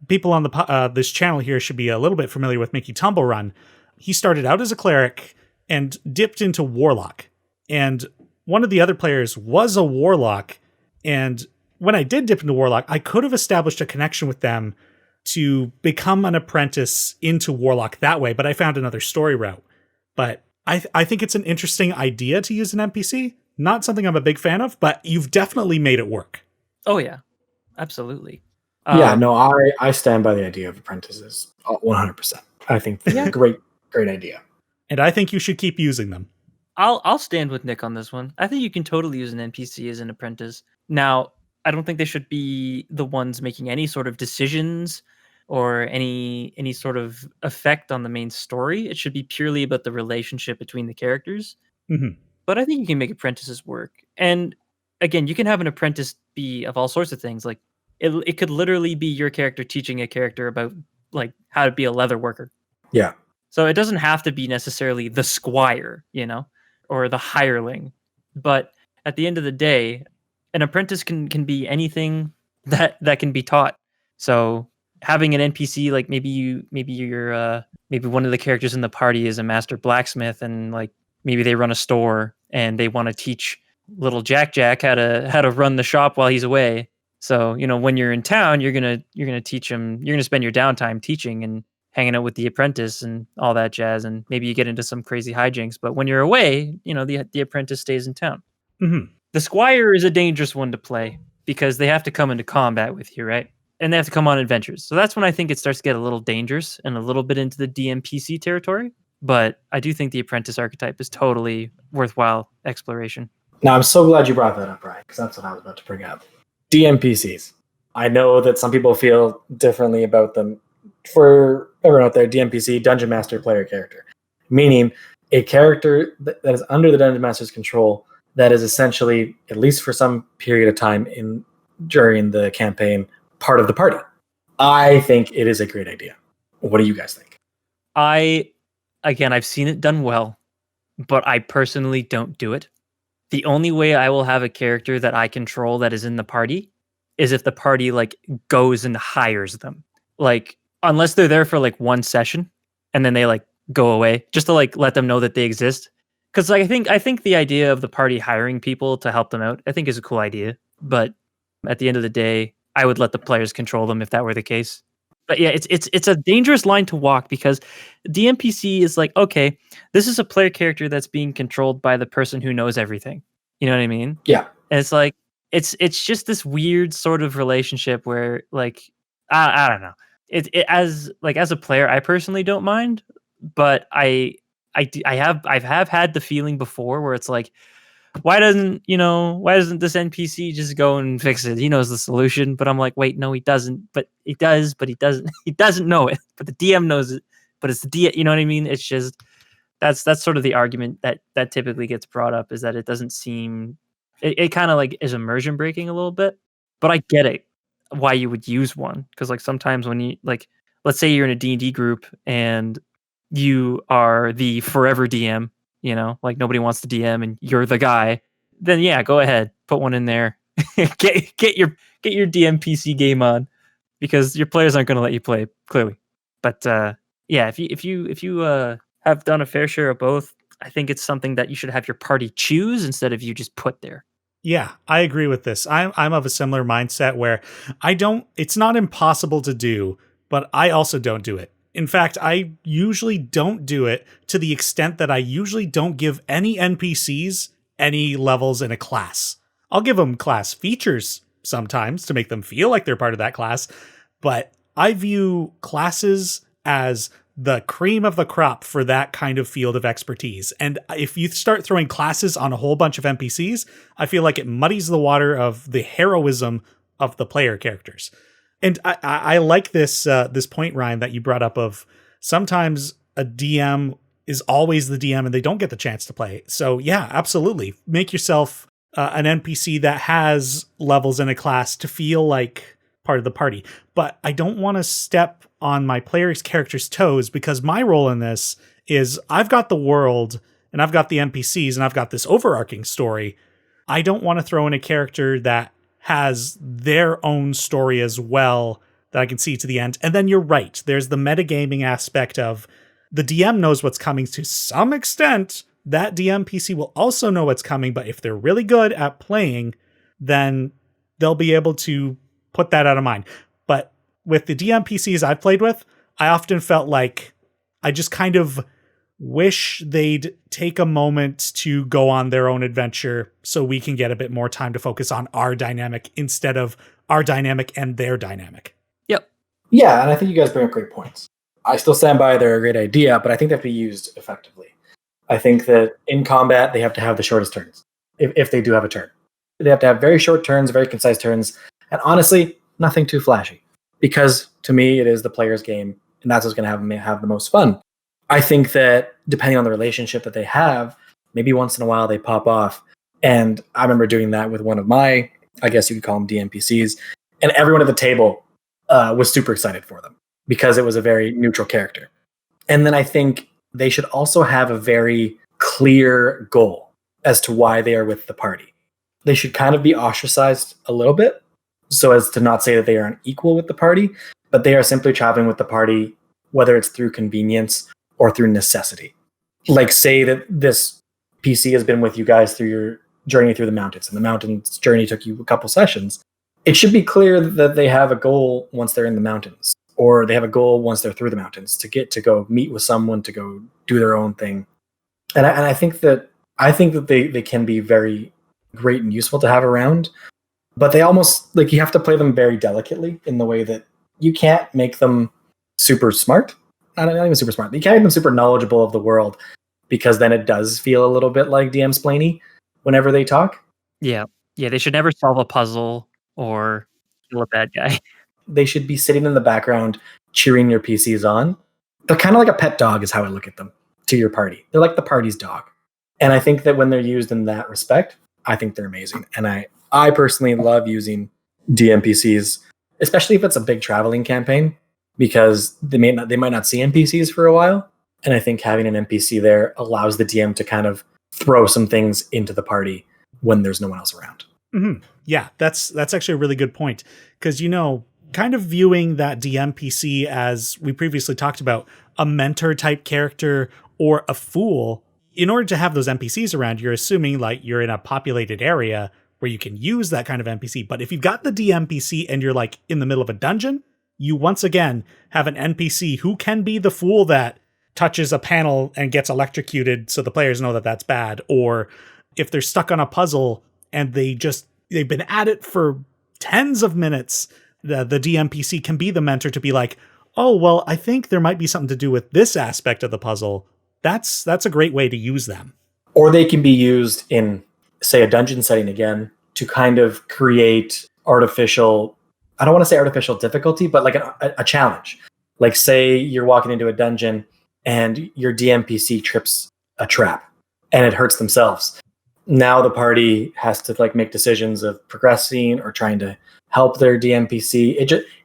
people on this channel here should be a little bit familiar with Mickey Tumble Run. He started out as a cleric and dipped into warlock. And one of the other players was a warlock. And when I did dip into warlock, I could have established a connection with them to become an apprentice into warlock that way, but I found another story route. But I think it's an interesting idea to use an NPC. Not something I'm a big fan of, but you've definitely made it work. Oh yeah, absolutely. Yeah, no, I stand by the idea of apprentices 100%. I think that's a great idea. And I think you should keep using them. I'll stand with Nick on this one. I think you can totally use an NPC as an apprentice. Now, I don't think they should be the ones making any sort of decisions or any sort of effect on the main story. It should be purely about the relationship between the characters. Mm-hmm. But I think you can make apprentices work. And again, you can have an apprentice be of all sorts of things. Like it could literally be your character teaching a character about like how to be a leather worker. Yeah. So it doesn't have to be necessarily the squire, or the hireling. But at the end of the day, an apprentice can be anything that can be taught. So having an NPC, like maybe one of the characters in the party is a master blacksmith, and like maybe they run a store and they want to teach little Jack how to run the shop while he's away. So, when you're in town, you're gonna teach him. You're gonna spend your downtime teaching and hanging out with the apprentice and all that jazz, and maybe you get into some crazy hijinks. But when you're away, the apprentice stays in town. Mm-hmm. The squire is a dangerous one to play because they have to come into combat with you, right? And they have to come on adventures. So that's when I think it starts to get a little dangerous and a little bit into the DMPC territory. But I do think the apprentice archetype is totally worthwhile exploration. Now, I'm so glad you brought that up, Ryan, because that's what I was about to bring up. DMPCs. I know that some people feel differently about them. For everyone out there, DMPC, Dungeon Master Player Character, meaning a character that is under the Dungeon Master's control that is essentially, at least for some period of time during the campaign, part of the party. I think it is a great idea. What do you guys think? I've seen it done well, but I personally don't do it. The only way I will have a character that I control that is in the party is if the party like goes and hires them. Like, unless they're there for like one session and then they like go away, just to like let them know that they exist. Because like, I think the idea of the party hiring people to help them out, I think is a cool idea. But at the end of the day, I would let the players control them if that were the case. But yeah, it's a dangerous line to walk because the NPC is like, okay, this is a player character that's being controlled by the person who knows everything. You know what I mean? Yeah. And it's like it's just this weird sort of relationship where like I don't know. It as a player, I personally don't mind, but I've had the feeling before where it's like, why doesn't this NPC just go and fix it? He knows the solution, but I'm like, wait, no, he doesn't. But he does, but he doesn't. He doesn't know it. But the DM knows it. But it's the DM. You know what I mean? It's just that's sort of the argument that typically gets brought up, is that it doesn't seem it kind of like is immersion breaking a little bit. But I get it why you would use one, because like sometimes when you like, let's say you're in a D&D group and you are the forever DM. Like nobody wants to DM and you're the guy, then yeah, go ahead, put one in there. get your DMPC game on, because your players aren't going to let you play, clearly. But yeah, if you have done a fair share of both, I think it's something that you should have your party choose instead of you just put there. Yeah, I agree with this. I'm of a similar mindset where it's not impossible to do, but I also don't do it. In fact, I usually don't do it to the extent that I usually don't give any NPCs any levels in a class. I'll give them class features sometimes to make them feel like they're part of that class, but I view classes as the cream of the crop for that kind of field of expertise. And if you start throwing classes on a whole bunch of NPCs, I feel like it muddies the water of the heroism of the player characters. And I like this point, Ryan, that you brought up of sometimes a DM is always the DM and they don't get the chance to play. So yeah, absolutely. Make yourself an NPC that has levels in a class to feel like part of the party. But I don't want to step on my player's character's toes, because my role in this is I've got the world and I've got the NPCs and I've got this overarching story. I don't want to throw in a character that has their own story as well that I can see to the end. And then you're right. There's the metagaming aspect of the DM knows what's coming to some extent. That DM PC will also know what's coming, but if they're really good at playing, then they'll be able to put that out of mind. But with the DM PCs I've played with, I often felt like I just kind of wish they'd take a moment to go on their own adventure so we can get a bit more time to focus on our dynamic instead of our dynamic and their dynamic. Yep. Yeah, and I think you guys bring up great points. I still stand by they're a great idea, but I think they have to be used effectively. I think that in combat, they have to have the shortest turns, if they do have a turn. They have to have very short turns, very concise turns, and honestly, nothing too flashy. Because to me, it is the player's game, and that's what's going to have the most fun. I think that depending on the relationship that they have, maybe once in a while they pop off. And I remember doing that with one of my, I guess you could call them DMPCs, and everyone at the table was super excited for them because it was a very neutral character. And then I think they should also have a very clear goal as to why they are with the party. They should kind of be ostracized a little bit so as to not say that they are unequal with the party, but they are simply traveling with the party, whether it's through convenience or through necessity. Like, say that this PC has been with you guys through your journey through the mountains, and the mountains journey took you a couple sessions. It should be clear that they have a goal once they're in the mountains, or they have a goal once they're through the mountains to go meet with someone, to go do their own thing. And I think that they can be very great and useful to have around, but they almost, like, you have to play them very delicately in the way that you can't make them super smart. Not even super smart. You can't make them super knowledgeable of the world, because then it does feel a little bit like DM-splainy whenever they talk. Yeah. Yeah, they should never solve a puzzle or kill a bad guy. They should be sitting in the background cheering your PCs on. They're kind of like a pet dog is how I look at them to your party. They're like the party's dog. And I think that when they're used in that respect, I think they're amazing. And I personally love using DMPCs, especially if it's a big traveling campaign, because they might not see NPCs for a while. And I think having an NPC there allows the DM to kind of throw some things into the party when there's no one else around. Mm-hmm. Yeah, that's actually a really good point. Because, kind of viewing that DMPC as we previously talked about, a mentor type character or a fool, in order to have those NPCs around, you're assuming like you're in a populated area where you can use that kind of NPC. But if you've got the DMPC and you're like in the middle of a dungeon, you once again have an NPC who can be the fool that touches a panel and gets electrocuted so the players know that that's bad. Or if they're stuck on a puzzle and they've been at it for tens of minutes, the DMPC can be the mentor to be like, oh, well, I think there might be something to do with this aspect of the puzzle. That's a great way to use them. Or they can be used in, say, a dungeon setting again to kind of create artificial, I don't want to say artificial difficulty, but like a challenge. Like, say you're walking into a dungeon and your DMPC trips a trap and it hurts themselves. Now the party has to like make decisions of progressing or trying to help their DMPC.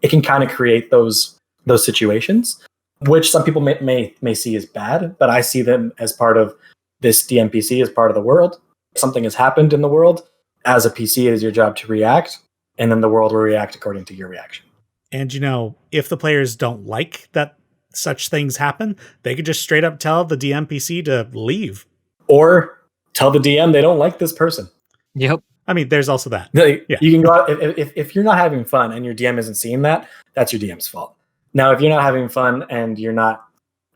It can kind of create those situations, which some people may see as bad, but I see them as part of this DMPC, as part of the world. Something has happened in the world. As a PC, it is your job to react, and then the world will react according to your reaction. And if the players don't like that such things happen, they could just straight up tell the DMPC to leave. Or tell the DM they don't like this person. Yep. I mean, there's also that. Yeah. You can go out, if you're not having fun and your DM isn't seeing that, that's your DM's fault. Now, if you're not having fun and you're not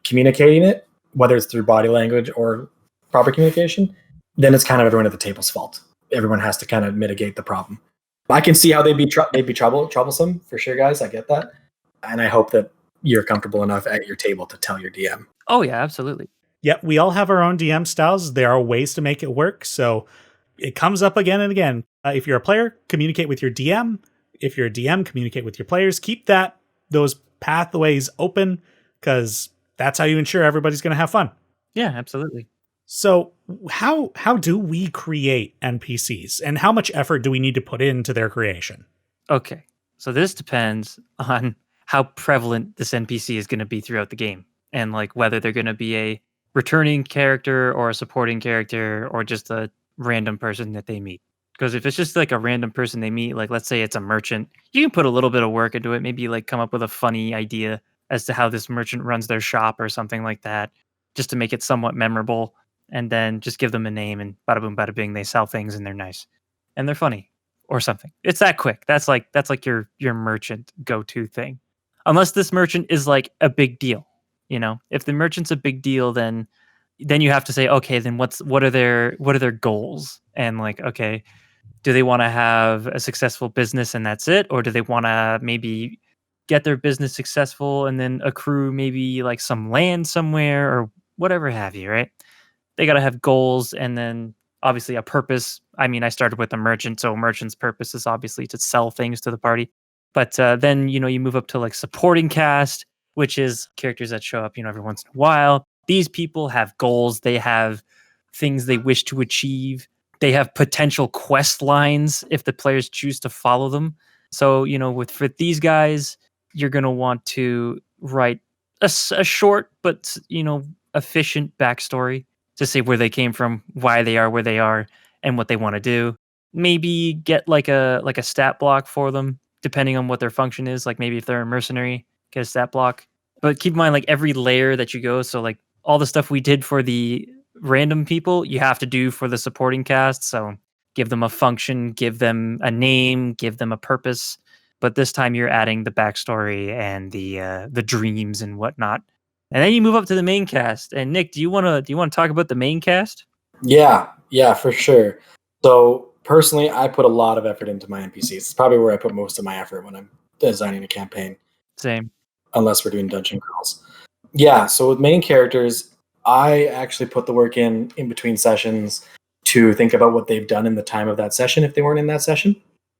communicating it, whether it's through body language or proper communication, then it's kind of everyone at the table's fault. Everyone has to kind of mitigate the problem. I can see how they'd be troublesome for sure, guys. I get that. And I hope that you're comfortable enough at your table to tell your DM. Oh, yeah, absolutely. Yeah, we all have our own DM styles. There are ways to make it work. So it comes up again and again. If you're a player, communicate with your DM. If you're a DM, communicate with your players. Keep those pathways open, because that's how you ensure everybody's going to have fun. Yeah, absolutely. So how do we create NPCs, and how much effort do we need to put into their creation? Okay, so this depends on how prevalent this NPC is going to be throughout the game, and like whether they're going to be a returning character or a supporting character or just a random person that they meet. Because if it's just like a random person they meet, like let's say it's a merchant, you can put a little bit of work into it, maybe like come up with a funny idea as to how this merchant runs their shop or something like that, just to make it somewhat memorable. And then just give them a name and bada boom, bada bing, they sell things and they're nice and they're funny or something. It's that quick. That's like your merchant go-to thing. Unless this merchant is like a big deal, if the merchant's a big deal, then you have to say, okay, then what are their goals? And like, okay, do they want to have a successful business and that's it? Or do they want to maybe get their business successful and then accrue maybe like some land somewhere or whatever have you, right? they got to have goals and then obviously a purpose. I mean, I started with a merchant, so a merchant's purpose is obviously to sell things to the party. But then, you move up to like supporting cast, which is characters that show up, every once in a while. These people have goals. They have things they wish to achieve. They have potential quest lines if the players choose to follow them. So, for these guys, you're going to want to write a short but, efficient backstory to say where they came from, why they are where they are, and what they want to do. Maybe get like a stat block for them, depending on what their function is. Like maybe if they're a mercenary, get a stat block. But keep in mind, like every layer that you go, so like all the stuff we did for the random people, you have to do for the supporting cast. So give them a function, give them a name, give them a purpose. But this time you're adding the backstory and the dreams and whatnot. And then you move up to the main cast. And Nick, do you want to talk about the main cast? Yeah, for sure. So personally, I put a lot of effort into my NPCs. It's probably where I put most of my effort when I'm designing a campaign. Same. Unless we're doing dungeon crawls. Yeah, so with main characters, I actually put the work in between sessions to think about what they've done in the time of that session if they weren't in that session,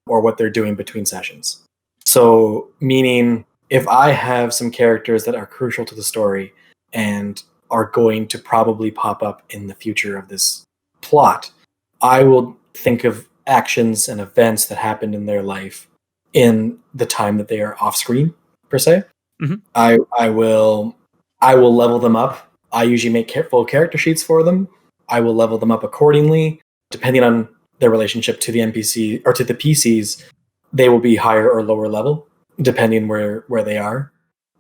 or what they're doing between sessions. So meaning if I have some characters that are crucial to the story and are going to probably pop up in the future of this plot, I will think of actions and events that happened in their life in the time that they are off screen, per se. Mm-hmm. I will level them up. I usually make full character sheets for them. I will level them up accordingly, depending on their relationship to the NPC or to the PCs. They will be higher or lower level, depending where they are.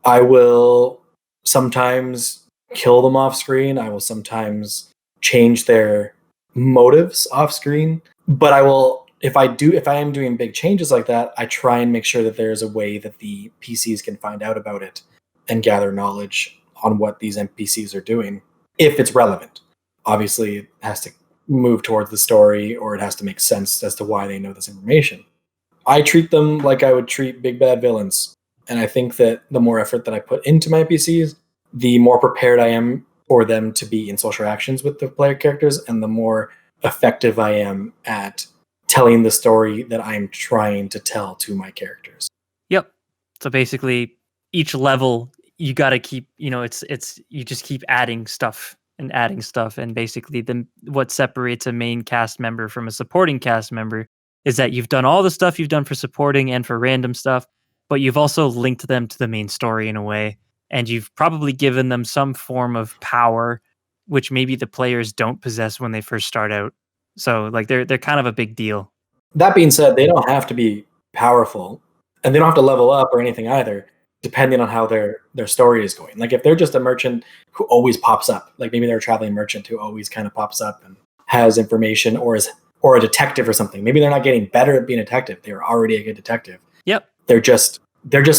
I will sometimes kill them off screen. I will sometimes change their motives off screen. But I will, if I am doing big changes like that, I try and make sure that there's a way that the PCs can find out about it and gather knowledge on what these NPCs are doing, if it's relevant. Obviously, it has to move towards the story, or it has to make sense as to why they know this information. I treat them like I would treat big bad villains. And I think that the more effort that I put into my NPCs, the more prepared I am for them to be in social actions with the player characters, and the more effective I am at telling the story that I'm trying to tell to my characters. Yep. So basically, each level you got to keep, it's you just keep adding stuff, and basically what separates a main cast member from a supporting cast member is that you've done all the stuff you've done for supporting and for random stuff, but you've also linked them to the main story in a way, and you've probably given them some form of power, which maybe the players don't possess when they first start out. So like they're kind of a big deal. That being said, they don't have to be powerful, and they don't have to level up or anything either, depending on how their story is going. Like if they're just a merchant who always pops up, like maybe they're a traveling merchant who always kind of pops up and has information, or a detective or something. Maybe they're not getting better at being a detective. They were already a good detective. Yep. They're just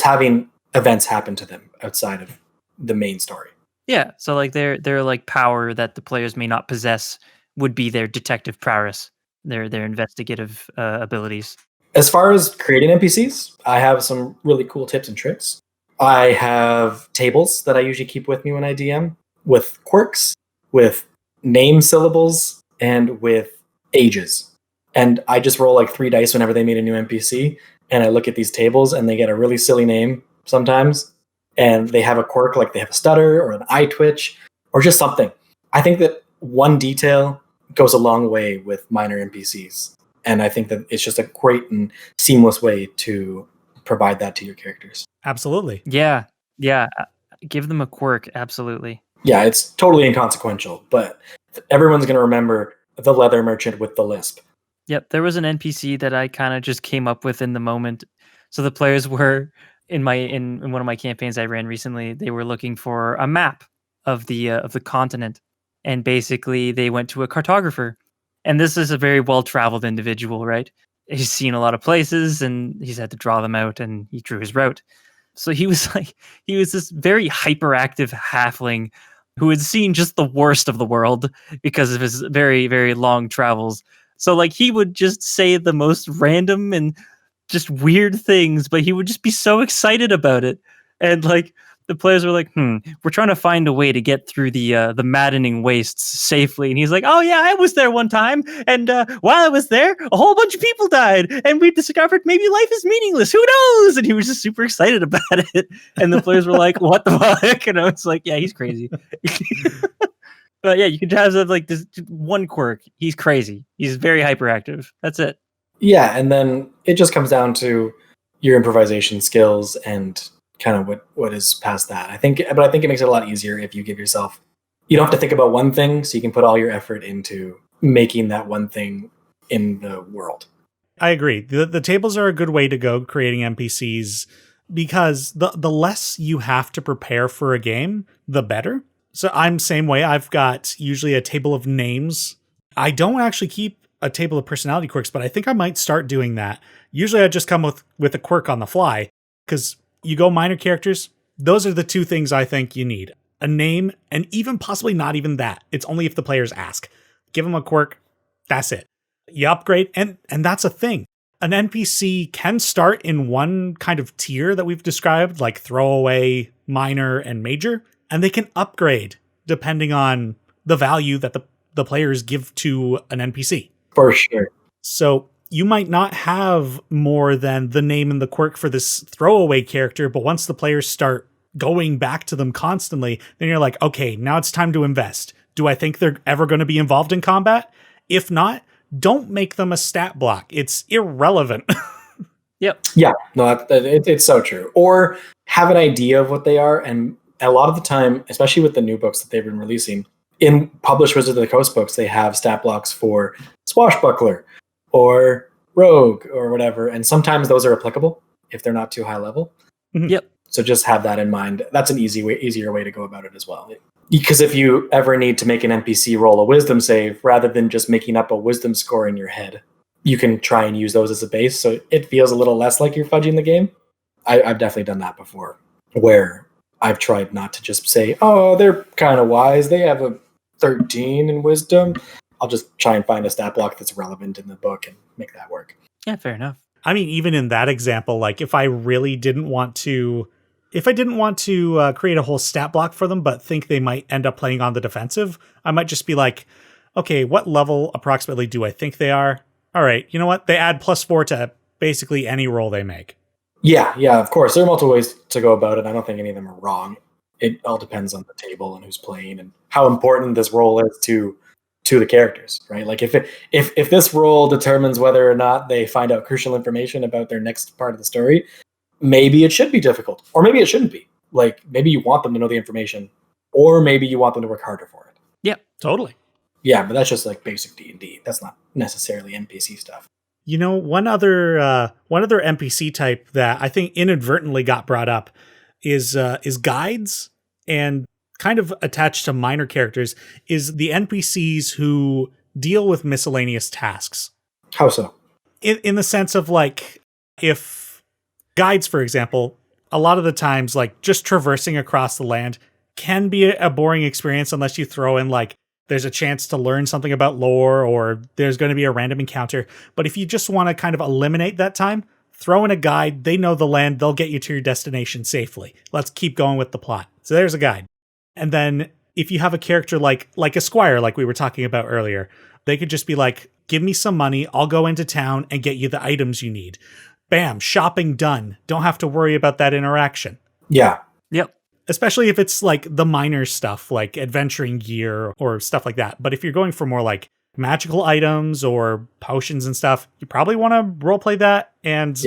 having events happen to them outside of the main story. Yeah. So like their like power that the players may not possess would be their detective prowess, their investigative abilities. As far as creating NPCs, I have some really cool tips and tricks. I have tables that I usually keep with me when I DM, with quirks, with name syllables, and with ages. And I just roll like 3 dice whenever they meet a new NPC, and I look at these tables and they get a really silly name sometimes, and they have a quirk, like they have a stutter or an eye twitch or just something. I think that one detail goes a long way with minor NPCs. And I think that it's just a great and seamless way to provide that to your characters. Absolutely. Yeah. Give them a quirk. Absolutely. Yeah, it's totally inconsequential, but everyone's going to remember the leather merchant with the lisp. Yep. There was an NPC that I kind of just came up with in the moment. So the players were in one of my campaigns I ran recently, they were looking for a map of the continent. And basically they went to a cartographer. And this is a very well-traveled individual, right? He's seen a lot of places and he's had to draw them out, and he drew his route. So he was this very hyperactive halfling who had seen just the worst of the world because of his very, very long travels. So like he would just say the most random and just weird things, but he would just be so excited about it. And like the players were like, we're trying to find a way to get through the maddening wastes safely. And he's like, oh yeah, I was there one time. And while I was there, a whole bunch of people died. And we discovered maybe life is meaningless. Who knows? And he was just super excited about it. And the players were like, what the fuck? And I was like, yeah, he's crazy. But yeah, you can have like this one quirk. He's crazy. He's very hyperactive. That's it. Yeah, and then it just comes down to your improvisation skills and kind of what is past that. I think it makes it a lot easier if you give yourself, you don't have to think about one thing, so you can put all your effort into making that one thing in the world. I agree. The tables are a good way to go creating NPCs because the less you have to prepare for a game, the better. So I'm same way. I've got usually a table of names. I don't actually keep a table of personality quirks, but I think I might start doing that. Usually I just come with a quirk on the fly because you go minor characters. Those are the two things I think you need. A name and even possibly not even that. It's only if the players ask. Give them a quirk. That's it. You upgrade and that's a thing. An NPC can start in one kind of tier that we've described, like throwaway, minor, and major. And they can upgrade depending on the value that the players give to an NPC. For sure. So you might not have more than the name and the quirk for this throwaway character, but once the players start going back to them constantly, then you're like, okay, now it's time to invest. Do I think they're ever going to be involved in combat? If not, don't make them a stat block. It's irrelevant. Yep. Yeah, no, it's so true. Or have an idea of what they are, and a lot of the time, especially with the new books that they've been releasing, in published Wizards of the Coast books, they have stat blocks for swashbuckler or rogue or whatever. And sometimes those are applicable if they're not too high level. Yep. So just have that in mind. That's an easier way to go about it as well. Because if you ever need to make an NPC roll a wisdom save, rather than just making up a wisdom score in your head, you can try and use those as a base. So it feels a little less like you're fudging the game. I've definitely done that before, where I've tried not to just say, oh, they're kind of wise. They have a 13 in wisdom. I'll just try and find a stat block that's relevant in the book and make that work. Yeah, fair enough. I mean, even in that example, like if I really didn't want to create a whole stat block for them, but think they might end up playing on the defensive, I might just be like, okay, what level approximately do I think they are? All right, you know what? They add +4 to basically any roll they make. Yeah, of course. There are multiple ways to go about it. I don't think any of them are wrong. It all depends on the table and who's playing and how important this role is to the characters, right? Like if this role determines whether or not they find out crucial information about their next part of the story, maybe it should be difficult, or maybe it shouldn't be. Like maybe you want them to know the information, or maybe you want them to work harder for it. Yeah, totally. Yeah, but that's just like basic D&D. That's not necessarily NPC stuff. You know, one other NPC type that I think inadvertently got brought up is guides, and kind of attached to minor characters is the NPCs who deal with miscellaneous tasks. How so? In the sense of like, if guides, for example, a lot of the times like just traversing across the land can be a boring experience unless you throw in like, there's a chance to learn something about lore or there's going to be a random encounter. But if you just want to kind of eliminate that time, throw in a guide. They know the land. They'll get you to your destination safely. Let's keep going with the plot. So there's a guide. And then if you have a character like a squire, like we were talking about earlier, they could just be like, give me some money. I'll go into town and get you the items you need. Bam, shopping done. Don't have to worry about that interaction. Yeah. Yep. Especially if it's like the minor stuff, like adventuring gear or stuff like that. But if you're going for more like magical items or potions and stuff, you probably want to roleplay that. And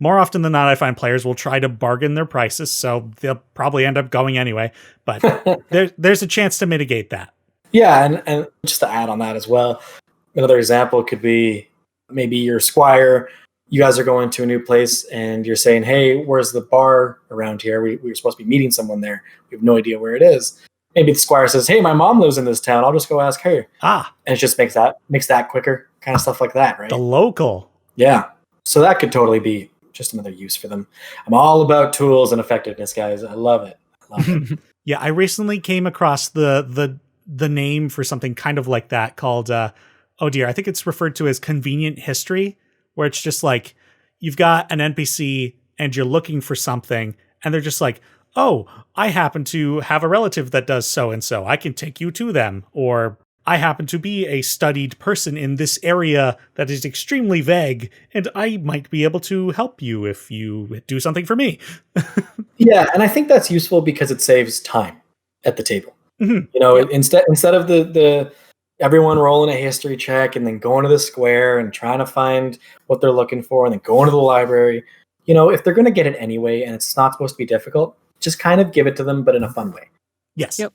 more often than not, I find players will try to bargain their prices, so they'll probably end up going anyway. But there's a chance to mitigate that. Yeah, and just to add on that as well, another example could be maybe your squire. You guys are going to a new place and you're saying, hey, where's the bar around here? We were supposed to be meeting someone there. We have no idea where it is. Maybe the squire says, hey, my mom lives in this town. I'll just go ask her. And it just makes that quicker, kind of stuff like that, right? The local. Yeah. So that could totally be just another use for them. I'm all about tools and effectiveness, guys. I love it. Yeah, I recently came across the name for something kind of like that called, I think it's referred to as convenient history, where it's just like you've got an NPC and you're looking for something and they're just like, oh, I happen to have a relative that does so and so. I can take you to them. Or I happen to be a studied person in this area that is extremely vague, and I might be able to help you if you do something for me. Yeah, and I think that's useful because it saves time at the table. Mhm. You know, Yep. instead of the everyone rolling a history check and then going to the square and trying to find what they're looking for and then going to the library, you know, if they're going to get it anyway and it's not supposed to be difficult, just kind of give it to them, but in a fun way. Yes. Yep.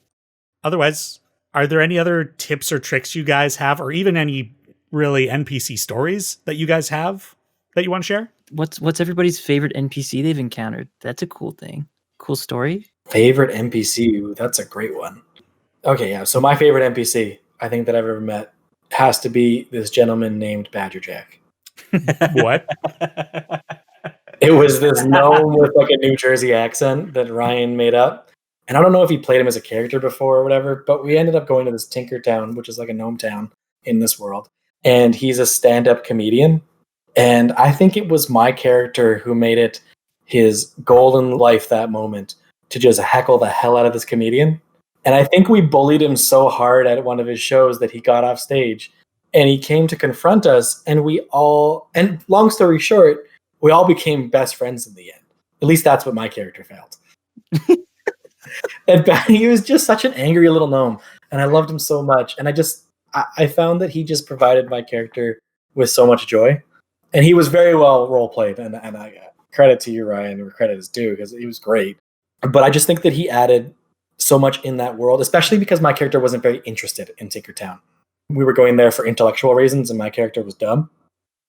Otherwise, are there any other tips or tricks you guys have, or even any really NPC stories that you guys have that you want to share? What's everybody's favorite NPC they've encountered? That's a cool thing. Cool story. Favorite NPC? Ooh, that's a great one. Okay, yeah. So my favorite NPC I think that I've ever met has to be this gentleman named Badger Jack. What? It was this gnome with like a New Jersey accent that Ryan made up. And I don't know if he played him as a character before or whatever, but we ended up going to this Tinker Town, which is like a gnome town in this world. And he's a stand-up comedian. And I think it was my character who made it his goal in life that moment to just heckle the hell out of this comedian. And I think we bullied him so hard at one of his shows that he got off stage and he came to confront us. And and long story short, we all became best friends in the end. At least that's what my character felt. And he was just such an angry little gnome. And I loved him so much. And I found that he just provided my character with so much joy. And he was very well role played. And I credit to you, Ryan, where credit is due, because he was great. But I just think that he added so much in that world, especially because my character wasn't very interested in Tinkertown. We were going there for intellectual reasons, and my character was dumb.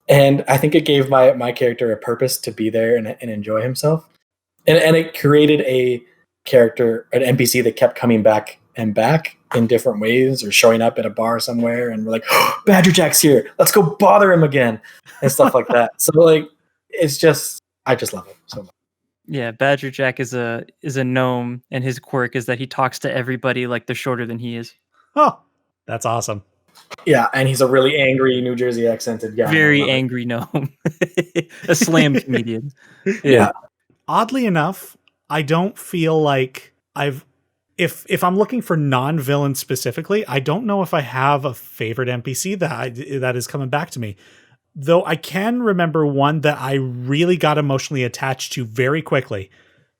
And I think it gave my character a purpose to be there and enjoy himself. And it created a character, an NPC that kept coming back and back in different ways, or showing up at a bar somewhere, and we're like, oh, Badger Jack's here. Let's go bother him again, and stuff like that. So like, I just love it so much. Yeah, Badger Jack is a gnome, and his quirk is that he talks to everybody like they're shorter than he is. Oh, that's awesome. Yeah, and he's a really angry New Jersey accented guy. Very angry gnome. A slam comedian. Yeah. Oddly enough, I don't feel like if I'm looking for non-villain specifically, I don't know if I have a favorite NPC that is coming back to me. Though I can remember one that I really got emotionally attached to very quickly.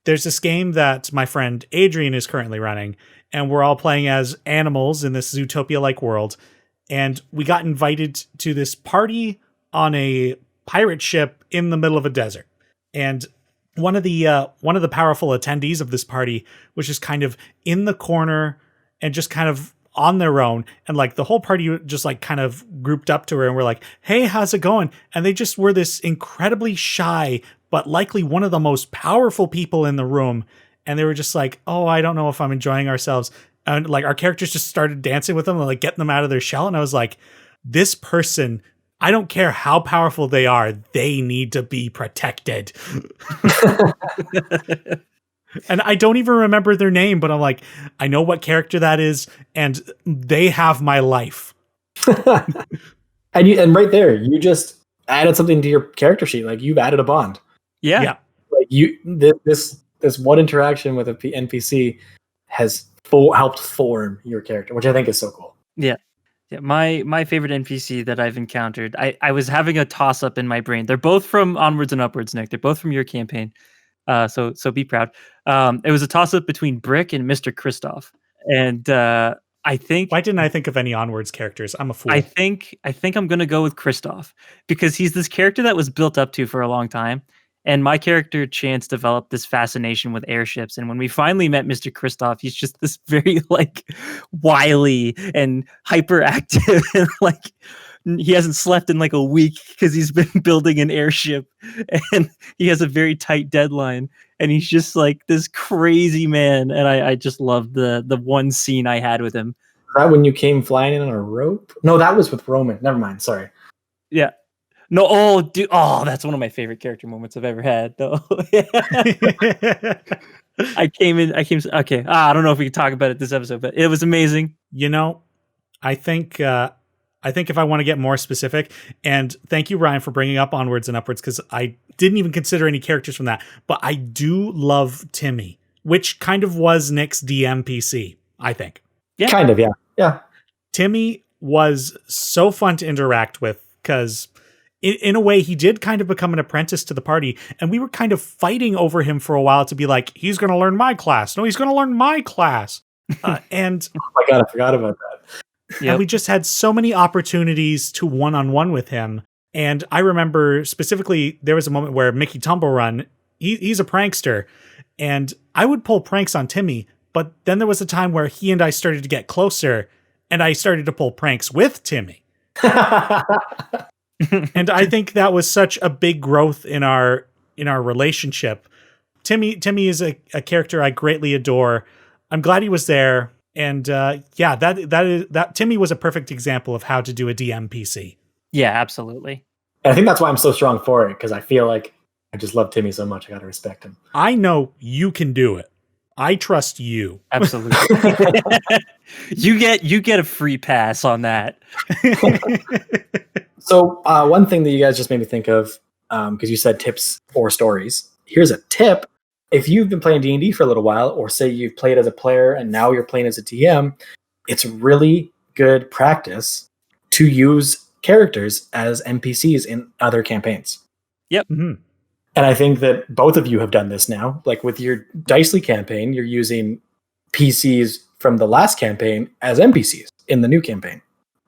There's this game that my friend Adrian is currently running, and we're all playing as animals in this Zootopia-like world. And we got invited to this party on a pirate ship in the middle of a desert. And one of the powerful attendees of this party was just kind of in the corner and just kind of on their own, and like the whole party just like kind of grouped up to her and we're like, hey, how's it going? And they just were this incredibly shy but likely one of the most powerful people in the room, and they were just like, oh, I don't know if I'm enjoying ourselves. And like our characters just started dancing with them and like getting them out of their shell, and I was like, this person, I don't care how powerful they are, they need to be protected. And I don't even remember their name, but I'm like, I know what character that is, and they have my life. and right there, you just added something to your character sheet. Like, you've added a bond. Yeah. Like this one interaction with a NPC has helped form your character, which I think is so cool. Yeah. My favorite NPC that I've encountered, I was having a toss up in my brain. They're both from Onwards and Upwards, Nick. They're both from your campaign. So be proud. It was a toss up between Brick and Mr. Kristoff. And I think, why didn't I think of any Onwards characters? I'm a fool. I think I'm gonna go with Kristoff because he's this character that was built up to for a long time. And my character Chance developed this fascination with airships. And when we finally met Mr. Kristoff, he's just this very like wily and hyperactive and like he hasn't slept in like a week because he's been building an airship and he has a very tight deadline. And he's just like this crazy man. And I just love the one scene I had with him. Is that when you came flying in on a rope? No, that was with Roman. Never mind. Sorry. Yeah. No, oh, dude, oh, that's one of my favorite character moments I've ever had, though. I came. Okay, I don't know if we can talk about it this episode, but it was amazing. You know, I think if I want to get more specific, and thank you, Ryan, for bringing up Onwards and Upwards, because I didn't even consider any characters from that, but I do love Timmy. which kind of was Nic's DMPC, I think. Yeah. Kind of, yeah. Yeah. Timmy was so fun to interact with because in a way he did kind of become an apprentice to the party, and we were kind of fighting over him for a while to be like, he's going to learn my class. No, he's going to learn my class. And oh my God, I forgot about that. And we just had so many opportunities to one-on-one with him. And I remember specifically there was a moment where Mickey Tumble he's a prankster, and I would pull pranks on Timmy, but then there was a time where he and I started to get closer, and I started to pull pranks with Timmy. And I think that was such a big growth in our relationship. Timmy is a character I greatly adore. I'm glad he was there. And that Timmy was a perfect example of how to do a DMPC. Yeah, absolutely. And I think that's why I'm so strong for it, because I feel like I just love Timmy so much. I got to respect him. I know you can do it. I trust you. Absolutely. You get a free pass on that. So one thing that you guys just made me think of, because you said tips or stories. Here's a tip. If you've been playing D&D for a little while, or say you've played as a player and now you're playing as a DM, it's really good practice to use characters as NPCs in other campaigns. Yep. Mm-hmm. And I think that both of you have done this now. Like with your Dicely campaign, you're using PCs from the last campaign as NPCs in the new campaign.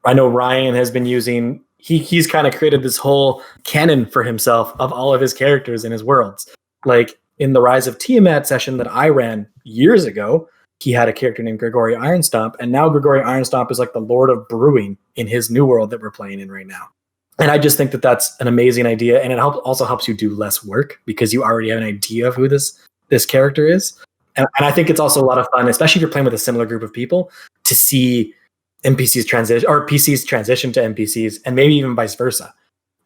I know Ryan has been using, he's kind of created this whole canon for himself of all of his characters in his worlds. Like in the Rise of Tiamat session that I ran years ago, he had a character named Gregory Ironstomp, and now Gregory Ironstomp is like the Lord of Brewing in his new world that we're playing in right now. And I just think that that's an amazing idea, and it also helps you do less work because you already have an idea of who this character is. And I think it's also a lot of fun, especially if you're playing with a similar group of people, to see NPCs transition or PCs transition to NPCs, and maybe even vice versa,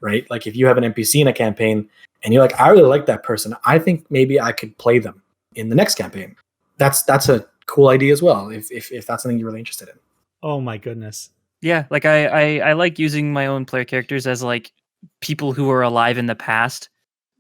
right? Like if you have an NPC in a campaign and you're like, I really like that person, I think maybe I could play them in the next campaign. That's a cool idea as well, if that's something you're really interested in. Oh my goodness. Yeah, like I like using my own player characters as like people who are alive in the past.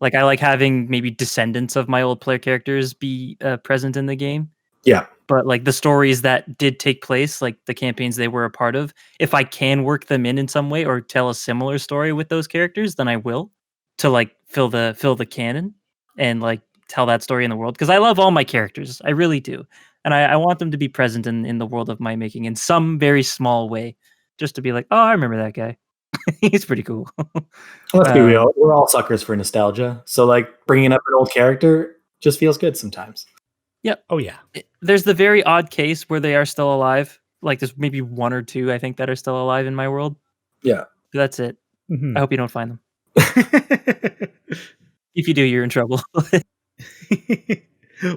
Like I like having maybe descendants of my old player characters be present in the game. Yeah. But like the stories that did take place, like the campaigns they were a part of, if I can work them in some way or tell a similar story with those characters, then I will, to like fill the canon and like tell that story in the world. Because I love all my characters, I really do, and I want them to be present in the world of my making in some very small way, just to be like, oh, I remember that guy. He's pretty cool. Let's be real, we're all suckers for nostalgia. So like bringing up an old character just feels good sometimes. Yep. Oh yeah. There's the very odd case where they are still alive. Like there's maybe one or two I think that are still alive in my world. Yeah. That's it. Mm-hmm. I hope you don't find them. If you do, you're in trouble.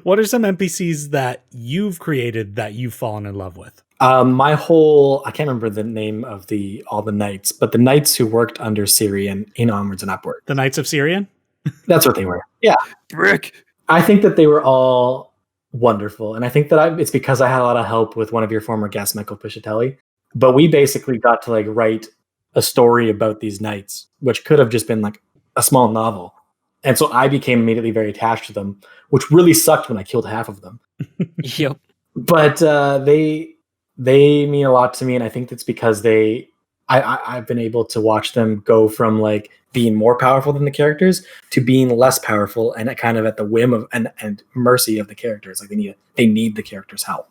What are some NPCs that you've created that you've fallen in love with? I can't remember the name of all the knights, but the knights who worked under Syrian in Onwards and Upward. The Knights of Syrian? That's what they were. Yeah. Brick. I think that they were all wonderful. And I think that it's because I had a lot of help with one of your former guests, Michael Piscitelli. But we basically got to like write a story about these knights, which could have just been like a small novel. And so I became immediately very attached to them, which really sucked when I killed half of them. Yep. But they mean a lot to me, and I think that's because I've been able to watch them go from like being more powerful than the characters to being less powerful and kind of at the whim of and mercy of the characters. Like they need the characters' help.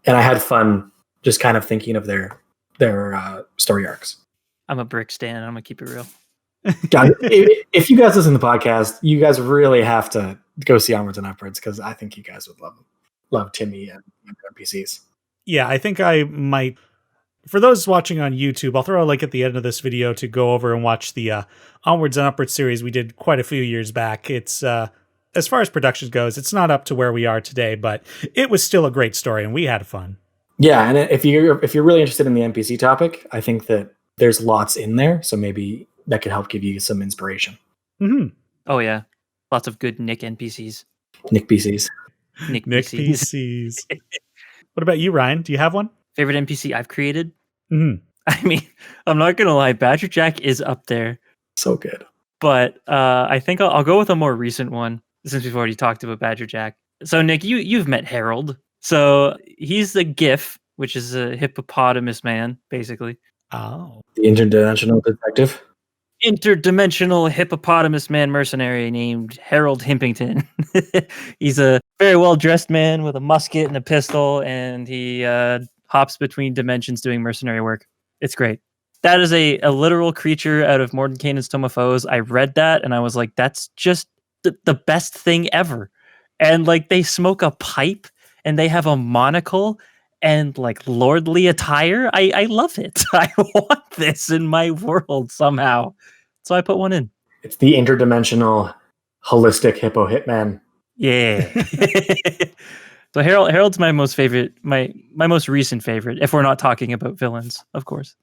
And I had fun just kind of thinking of their story arcs. I'm a brick stan. I'm gonna keep it real. God, if you guys listen to the podcast, you guys really have to go see Onwards and Upwards, because I think you guys would love Timmy and NPCs. Yeah, I think I might. For those watching on YouTube, I'll throw a link at the end of this video to go over and watch the Onwards and Upwards series we did quite a few years back. It's as far as production goes, it's not up to where we are today, but it was still a great story and we had fun. Yeah, and if you're really interested in the NPC topic, I think that there's lots in there, so maybe that could help give you some inspiration. Mm-hmm. Oh yeah, lots of good Nick NPCs. Nick PCs. Nick Nick PCs. What about you, Ryan? Do you have one? Favorite NPC I've created? Mm-hmm. I mean, I'm not gonna lie, Badger Jack is up there. So good. But I think I'll go with a more recent one, since we've already talked about Badger Jack. So Nick, you've met Harold. So he's the GIF, which is a hippopotamus man, basically. Oh. The interdimensional detective. Interdimensional hippopotamus man mercenary named Harold Himpington. He's a very well dressed man with a musket and a pistol, and he hops between dimensions doing mercenary work. It's great. That is a literal creature out of Mordenkainen's Tome of Foes. I read that and I was like, that's just the best thing ever. And like they smoke a pipe and they have a monocle and like lordly attire. I love it. I want this in my world somehow. So I put one in. It's the interdimensional holistic hippo hitman. Yeah. So Harold's my most favorite, my most recent favorite, if we're not talking about villains, of course.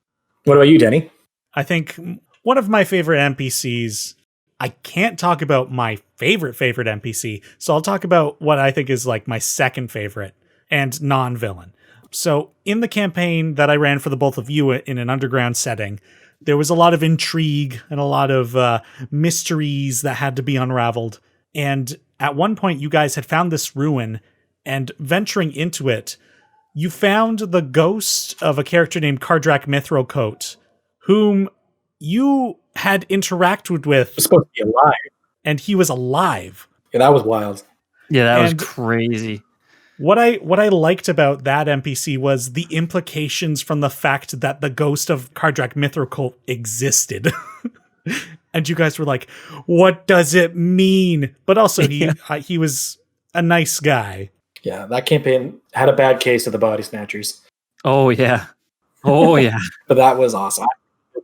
What about you, Denny? I think one of my favorite NPCs, I can't talk about my favorite NPC, so I'll talk about what I think is like my second favorite and non-villain. So in the campaign that I ran for the both of you in an underground setting, there was a lot of intrigue and a lot of mysteries that had to be unraveled. And at one point, you guys had found this ruin, and venturing into it, you found the ghost of a character named Kardrak Mithrocote, whom you had interacted with. He's supposed to be alive. And he was alive. Yeah, that was wild. Yeah, that was crazy. What I liked about that NPC was the implications from the fact that the ghost of Kardrak Mithrocote existed. And you guys were like, what does it mean? But also he was a nice guy. Yeah, that campaign had a bad case of the body snatchers. Oh yeah. Oh yeah. But that was awesome.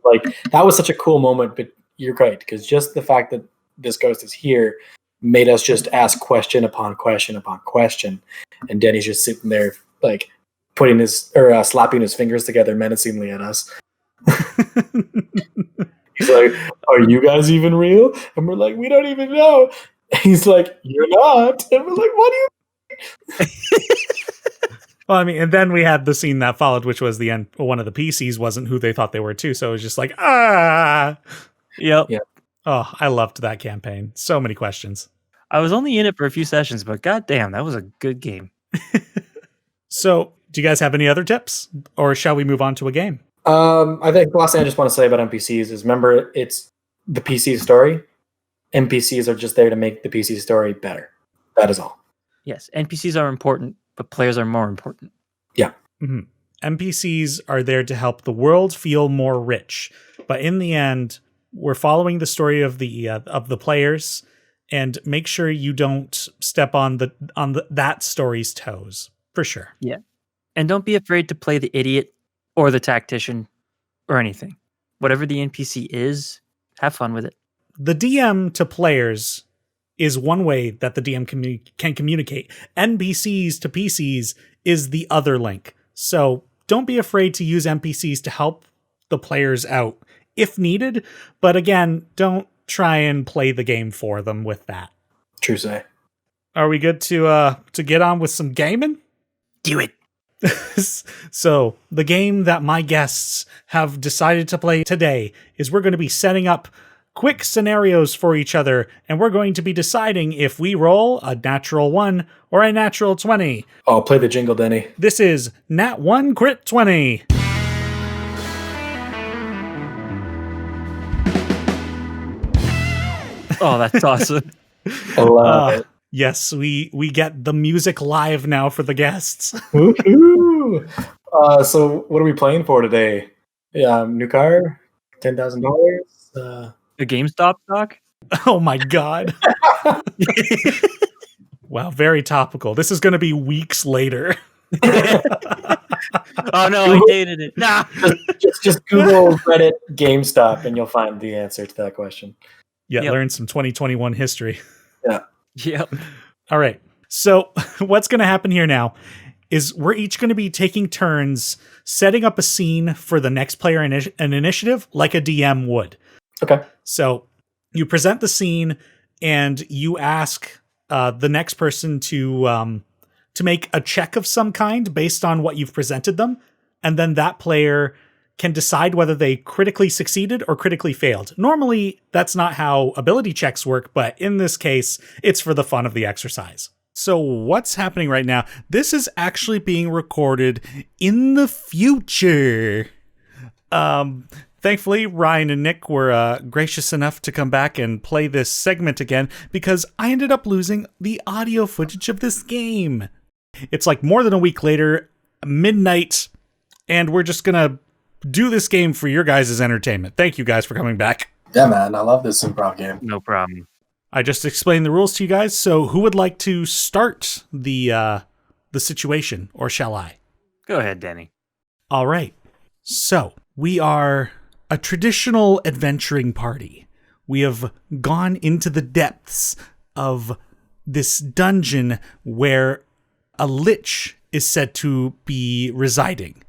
Like that was such a cool moment, but you're right, because just the fact that this ghost is here made us just ask question upon question upon question. And Denny's just sitting there like putting his or slapping his fingers together menacingly at us. He's like, are you guys even real? And we're like, we don't even know. And he's like, you're not. And we're like, what do you Well, I mean, and then we had the scene that followed, which was the end. One of the PCs wasn't who they thought they were too. So it was just like, Yep. Yeah. Oh, I loved that campaign. So many questions. I was only in it for a few sessions, but goddamn, that was a good game. So do you guys have any other tips, or shall we move on to a game? I think the last thing I just want to say about NPCs is remember it's the PC story. NPCs are just there to make the PC story better. That is all. Yes, NPCs are important, but players are more important. Yeah. Mm-hmm. NPCs are there to help the world feel more rich, but in the end, we're following the story of the players, and make sure you don't step on that story's toes for sure. Yeah, and don't be afraid to play the idiot or the tactician or anything. Whatever the NPC is, have fun with it. The DM to players is one way that the DM can communicate. NPCs to PCs is the other link. So don't be afraid to use NPCs to help the players out if needed. But again, don't try and play the game for them with that. True say. Are we good to get on with some gaming? Do it. So the game that my guests have decided to play today is we're going to be setting up quick scenarios for each other, and we're going to be deciding if we roll a natural 1 or a natural 20. Oh, play the jingle, Denny. This is Nat 1 Crit 20. Oh, that's awesome. I love it. Yes, we get the music live now for the guests. Woohoo! So what are we playing for today? New car, $10,000. The GameStop stock? Oh my god. Wow, very topical. This is going to be weeks later. Oh no, I dated it. Nah. Just Google Reddit GameStop and you'll find the answer to that question. Yeah, Yep. learn some 2021 history. Yeah. Yep. All right. So what's going to happen here now is we're each going to be taking turns setting up a scene for the next player in an initiative like a DM would. Okay. So you present the scene and you ask the next person to make a check of some kind based on what you've presented them. And then that player can decide whether they critically succeeded or critically failed. Normally, that's not how ability checks work, but in this case, it's for the fun of the exercise. So what's happening right now? This is actually being recorded in the future. Thankfully, Ryan and Nick were gracious enough to come back and play this segment again because I ended up losing the audio footage of this game. It's like more than a week later, midnight, and we're just gonna do this game for your guys' entertainment. Thank you guys for coming back. Yeah, man, I love this improv game. No problem. I just explained the rules to you guys, so who would like to start the situation, or shall I? Go ahead, Denny. All right. So, we are a traditional adventuring party. We have gone into the depths of this dungeon where a lich is said to be residing.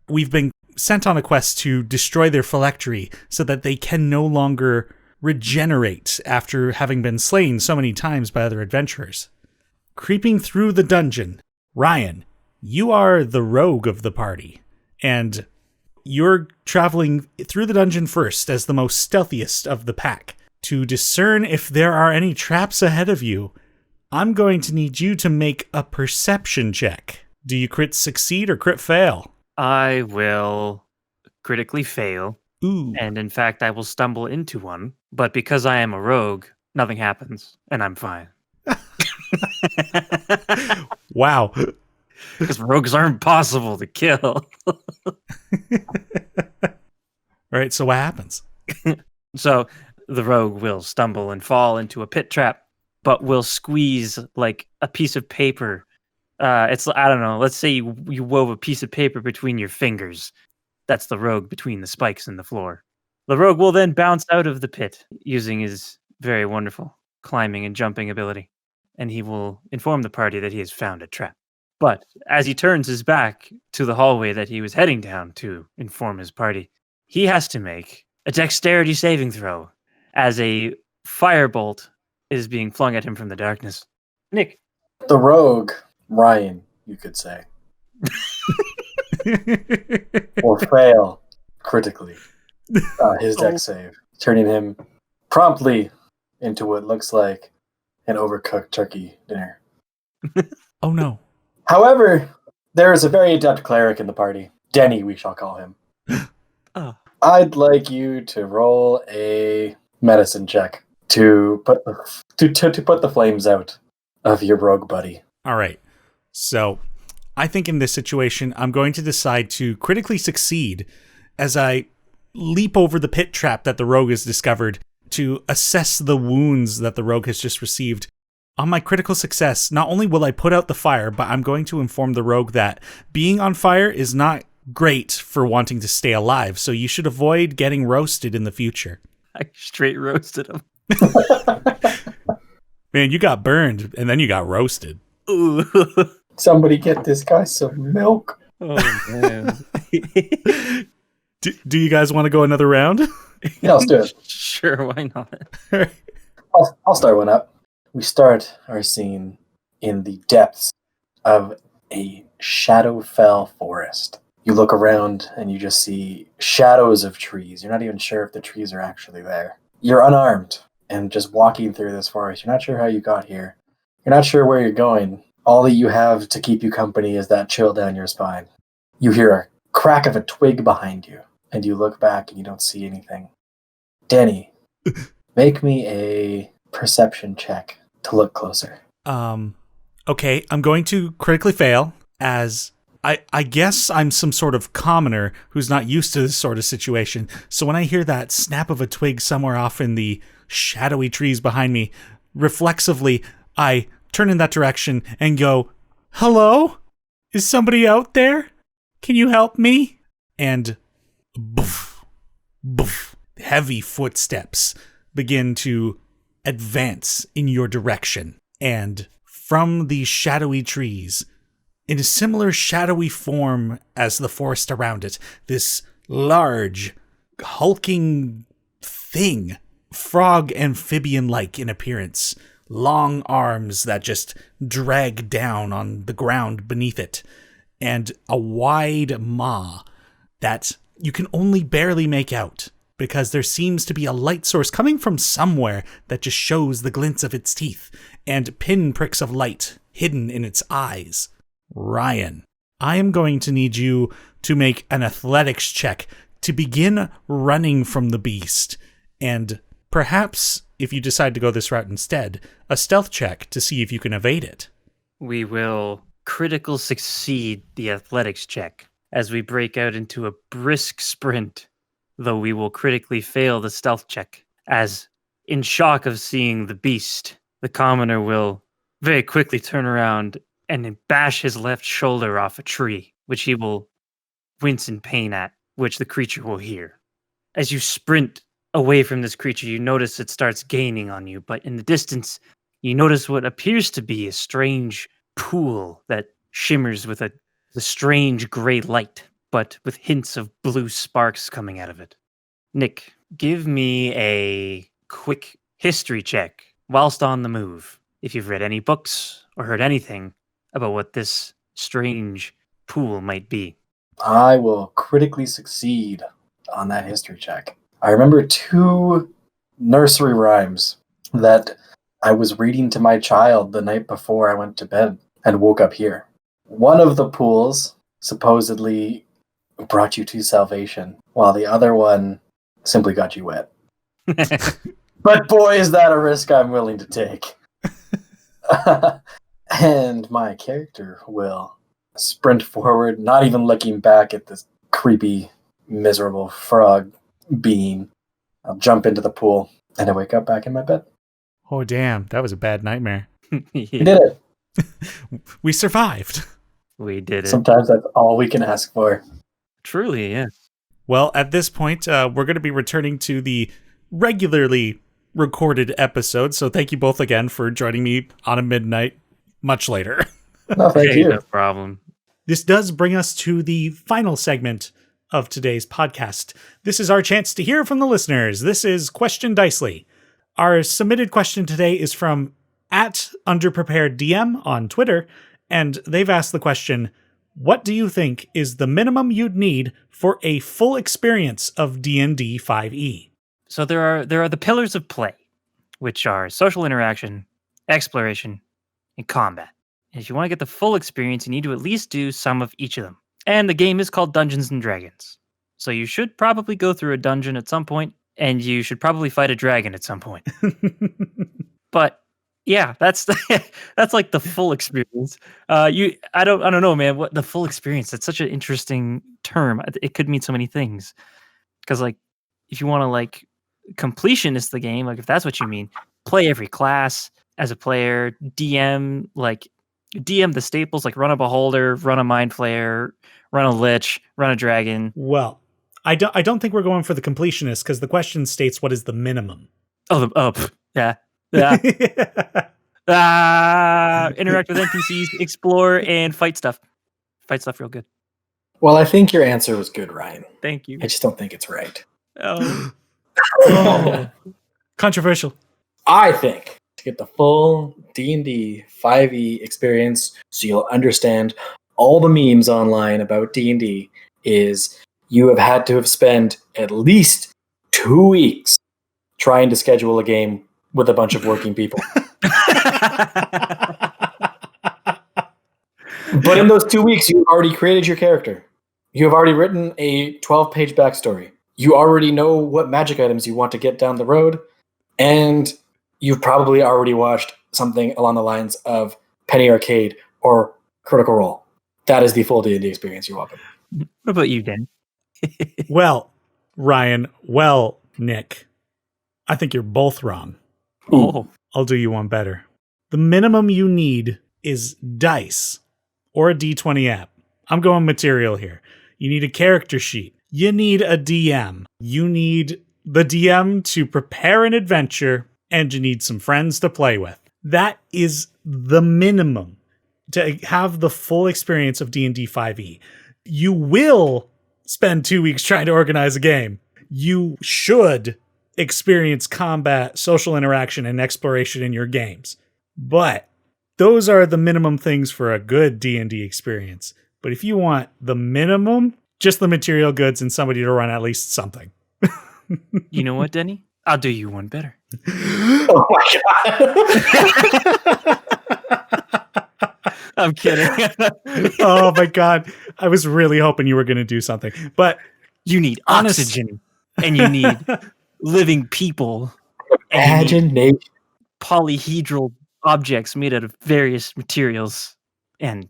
We've been sent on a quest to destroy their phylactery so that they can no longer regenerate after having been slain so many times by other adventurers. Creeping through the dungeon, Ryan, you are the rogue of the party, and you're traveling through the dungeon first as the most stealthiest of the pack. To discern if there are any traps ahead of you, I'm going to need you to make a perception check. Do you crit succeed or crit fail? I will critically fail. Ooh. And in fact, I will stumble into one. But because I am a rogue, nothing happens, and I'm fine. Wow. Because rogues aren't possible to kill. All right, so what happens? So the rogue will stumble and fall into a pit trap, but will squeeze like a piece of paper. I don't know, let's say you wove a piece of paper between your fingers. That's the rogue between the spikes in the floor. The rogue will then bounce out of the pit using his very wonderful climbing and jumping ability, and he will inform the party that he has found a trap. But as he turns his back to the hallway that he was heading down to inform his party, he has to make a dexterity saving throw as a firebolt is being flung at him from the darkness. Nick. The rogue, Ryan, you could say. Or fail critically. His dex save, turning him promptly into what looks like an overcooked turkey dinner. Oh no. However, there is a very adept cleric in the party. Denny, we shall call him. Oh. I'd like you to roll a medicine check to put the flames out of your rogue buddy. All right. So, I think in this situation, I'm going to decide to critically succeed as I leap over the pit trap that the rogue has discovered to assess the wounds that the rogue has just received. On my critical success, not only will I put out the fire, but I'm going to inform the rogue that being on fire is not great for wanting to stay alive, so you should avoid getting roasted in the future. I straight roasted him. Man, you got burned, and then you got roasted. Ooh. Somebody get this guy some milk. Oh, man. Do you guys want to go another round? Yeah, let's do it. Sure, why not? I'll start one up. We start our scene in the depths of a Shadowfell forest. You look around and you just see shadows of trees. You're not even sure if the trees are actually there. You're unarmed and just walking through this forest. You're not sure how you got here. You're not sure where you're going. All that you have to keep you company is that chill down your spine. You hear a crack of a twig behind you, and you look back and you don't see anything. Denny, make me a perception check to look closer. Okay, I'm going to critically fail as I guess I'm some sort of commoner who's not used to this sort of situation. So when I hear that snap of a twig somewhere off in the shadowy trees behind me, reflexively, I turn in that direction and go, "Hello? Is somebody out there? Can you help me?" And boof, boof, heavy footsteps begin to advance in your direction. And from these shadowy trees, in a similar shadowy form as the forest around it, this large, hulking thing, frog amphibian-like in appearance, long arms that just drag down on the ground beneath it, and a wide maw that you can only barely make out because there seems to be a light source coming from somewhere that just shows the glints of its teeth and pinpricks of light hidden in its eyes. Ryan, I am going to need you to make an athletics check to begin running from the beast, and perhaps, if you decide to go this route instead, a stealth check to see if you can evade it. We will critical succeed the athletics check as we break out into a brisk sprint, though we will critically fail the stealth check, as in shock of seeing the beast, the commoner will very quickly turn around and bash his left shoulder off a tree, which he will wince in pain at, which the creature will hear. As you sprint away from this creature, you notice it starts gaining on you, but in the distance, you notice what appears to be a strange pool that shimmers with a strange gray light, but with hints of blue sparks coming out of it. Nick, give me a quick history check whilst on the move, if you've read any books or heard anything about what this strange pool might be. I will critically succeed on that history check. I remember 2 nursery rhymes that I was reading to my child the night before I went to bed and woke up here. One of the pools supposedly brought you to salvation, while the other one simply got you wet. But boy, is that a risk I'm willing to take. And my character will sprint forward, not even looking back at this creepy, miserable frog being. I'll jump into the pool, and I wake up back in my bed. Oh, damn. That was a bad nightmare. We did it. We survived. We did it. Sometimes that's all we can ask for. Truly, yeah. Well, at this point, we're going to be returning to the regularly recorded episode. So thank you both again for joining me on a midnight much later. No, thank you. No problem. This does bring us to the final segment of today's podcast. This is our chance to hear from the listeners. This is Question Dicely. Our submitted question today is from @underprepareddm on Twitter, and they've asked the question, what do you think is the minimum you'd need for a full experience of D&D 5e? So there are the pillars of play, which are social interaction, exploration, and combat. And if you want to get the full experience, you need to at least do some of each of them. And the game is called Dungeons and Dragons. So you should probably go through a dungeon at some point, and you should probably fight a dragon at some point. But yeah, that's that's like the full experience. I don't know, man. What the full experience? That's such an interesting term. It could mean so many things. Because like, if you want to like completionist the game, like if that's what you mean, play every class as a player, DM the staples, like run a beholder, run a mind flayer, run a lich, run a dragon. Well, I don't think we're going for the completionist because the question states what is the minimum. Yeah. Interact with NPCs, explore, and fight stuff. Fight stuff real good. Well, I think your answer was good, Ryan. Thank you. I just don't think it's right. Oh. Controversial. I think to get the full D&D 5e experience, so you'll understand all the memes online about D&D, is you have had to have spent at least 2 weeks trying to schedule a game with a bunch of working people. But in those 2 weeks, you've already created your character. You have already written a 12-page backstory. You already know what magic items you want to get down the road. And you've probably already watched something along the lines of Penny Arcade or Critical Role. That is the full D&D experience. You're welcome. What about you, Dan? Well, Ryan, Nick, I think you're both wrong. Oh. I'll do you one better. The minimum you need is dice or a D20 app. I'm going material here. You need a character sheet. You need a DM. You need the DM to prepare an adventure, and you need some friends to play with. That is the minimum to have the full experience of D&D 5e. You will spend 2 weeks trying to organize a game. You should experience combat, social interaction, and exploration in your games. But those are the minimum things for a good D&D experience. But if you want the minimum, just the material goods and somebody to run at least something. You know what, Denny? I'll do you one better. Oh my god. I'm kidding. Oh my god. I was really hoping you were going to do something. But you need honest- oxygen, and you need living people, and you need Imagination. polyhedral objects made out of various materials, and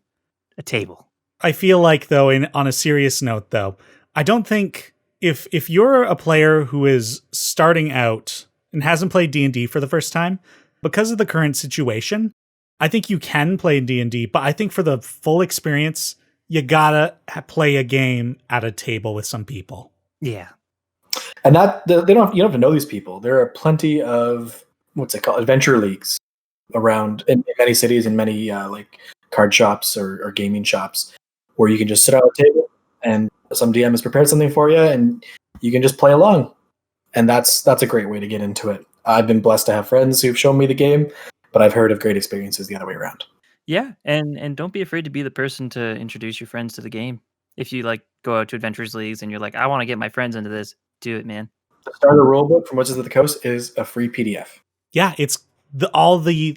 a table. I feel like, though, on a serious note, though, I don't think if you're a player who is starting out and hasn't played D&D for the first time, because of the current situation, I think you can play D&D, but I think for the full experience, you gotta play a game at a table with some people. Yeah. And that you don't have to know these people. There are plenty of what's it called, adventure leagues around in many cities and many like card shops or gaming shops where you can just sit at a table and some DM has prepared something for you and you can just play along. And that's a great way to get into it. I've been blessed to have friends who've shown me the game, but I've heard of great experiences the other way around. Yeah, and don't be afraid to be the person to introduce your friends to the game. If you like go out to adventures leagues and you're like, I want to get my friends into this, do it, man. The starter rulebook from Wizards of the Coast is a free PDF. Yeah, it's all the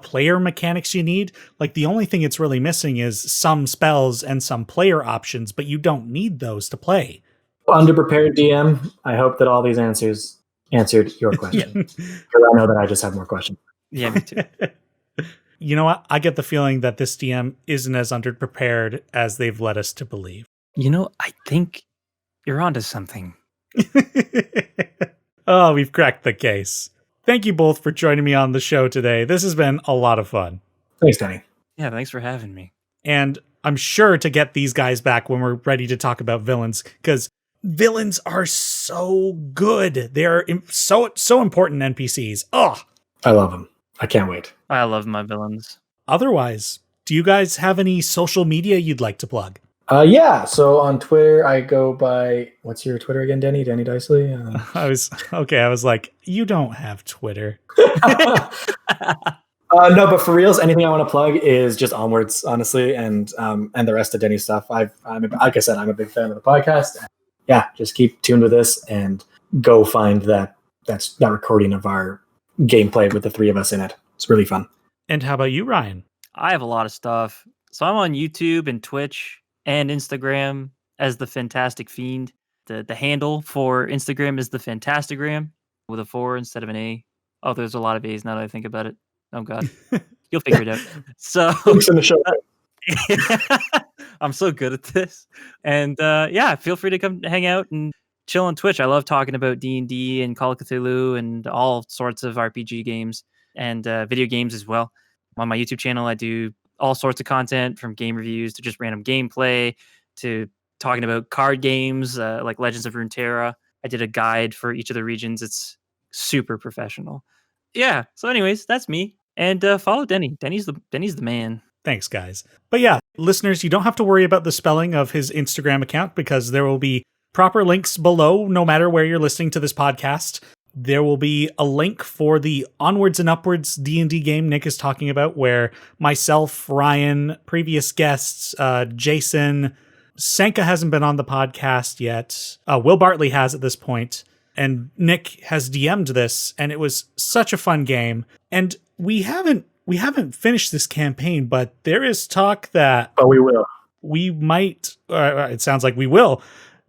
player mechanics you need. Like the only thing it's really missing is some spells and some player options, but you don't need those to play. Underprepared DM, I hope that all these answers answered your question. Because I know that I just have more questions. Yeah, me too. You know what? I get the feeling that this DM isn't as underprepared as they've led us to believe. You know, I think you're onto something. Oh, we've cracked the case. Thank you both for joining me on the show today. This has been a lot of fun. Thanks, Teni. Yeah, thanks for having me. And I'm sure to get these guys back when we're ready to talk about villains, because villains are so good. They're so important NPCs. Oh, I love them. I can't wait. I love my villains. Otherwise, do you guys have any social media you'd like to plug? Yeah, so on Twitter, I go by, what's your Twitter again, Denny? Denny Dicely? I was like, you don't have Twitter. No, but for reals, anything I want to plug is just Onwards, honestly, and the rest of Denny's stuff. Like I said, I'm a big fan of the podcast. Yeah, just keep tuned with this and go find that recording of our gameplay with the three of us in it. It's really fun. And how about you, Ryan? I have a lot of stuff. So I'm on YouTube and Twitch and Instagram as the Fantastic Fiend. The handle for Instagram is the Fantastigram with a 4 instead of an A. Oh, there's a lot of A's now that I think about it. Oh God, you'll figure it out. So Links in the show. I'm so good at this. And yeah, feel free to come hang out and chill on Twitch. I love talking about D&D and Call of Cthulhu and all sorts of RPG games and video games as well. On my YouTube channel, I do all sorts of content from game reviews to just random gameplay to talking about card games like Legends of Runeterra. I did a guide for each of the regions. It's super professional. Yeah. So anyways, that's me. And follow Denny. Denny's the man. Thanks, guys. But yeah, listeners, you don't have to worry about the spelling of his Instagram account because there will be proper links below no matter where you're listening to this podcast. There will be a link for the Onwards and Upwards D&D game Nick is talking about, where myself, Ryan, previous guests, Jason, Sanka hasn't been on the podcast yet. Will Bartley has at this point, and Nick has DM'd this, and it was such a fun game. And we haven't finished this campaign, but there is talk that we will. We might, it sounds like we will,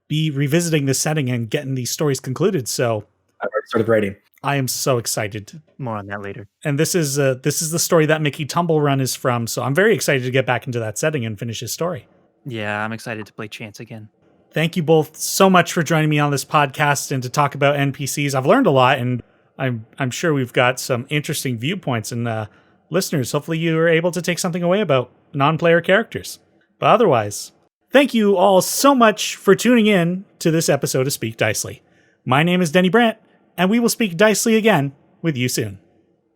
be revisiting this setting and getting these stories concluded. So I've already started writing. I am so excited. More on that later. And this is the story that Mickey Tumble Run is from. So I'm very excited to get back into that setting and finish his story. Yeah, I'm excited to play Chance again. Thank you both so much for joining me on this podcast and to talk about NPCs. I've learned a lot, and I'm sure we've got some interesting viewpoints. And listeners, hopefully you are able to take something away about non-player characters. But otherwise, thank you all so much for tuning in to this episode of Speak Dicely. My name is Teni Brant, and we will speak Dicely again with you soon.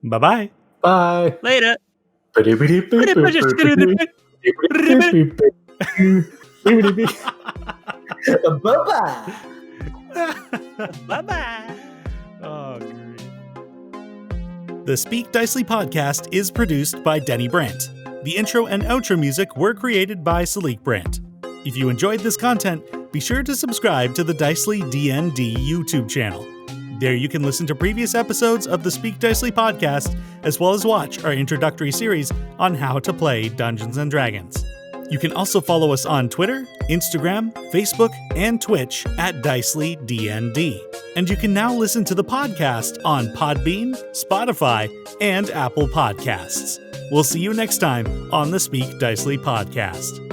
Bye-bye. Bye. Later. Bye-bye. Bye-bye. Oh, great. The Speak Dicely podcast is produced by Teni Brant. The intro and outro music were created by Salik Brant. If you enjoyed this content, be sure to subscribe to the Dicely DnD YouTube channel. There you can listen to previous episodes of the Speak Dicely podcast, as well as watch our introductory series on how to play Dungeons & Dragons. You can also follow us on Twitter, Instagram, Facebook, and Twitch at Dicely DnD. And you can now listen to the podcast on Podbean, Spotify, and Apple Podcasts. We'll see you next time on the Speak Dicely podcast.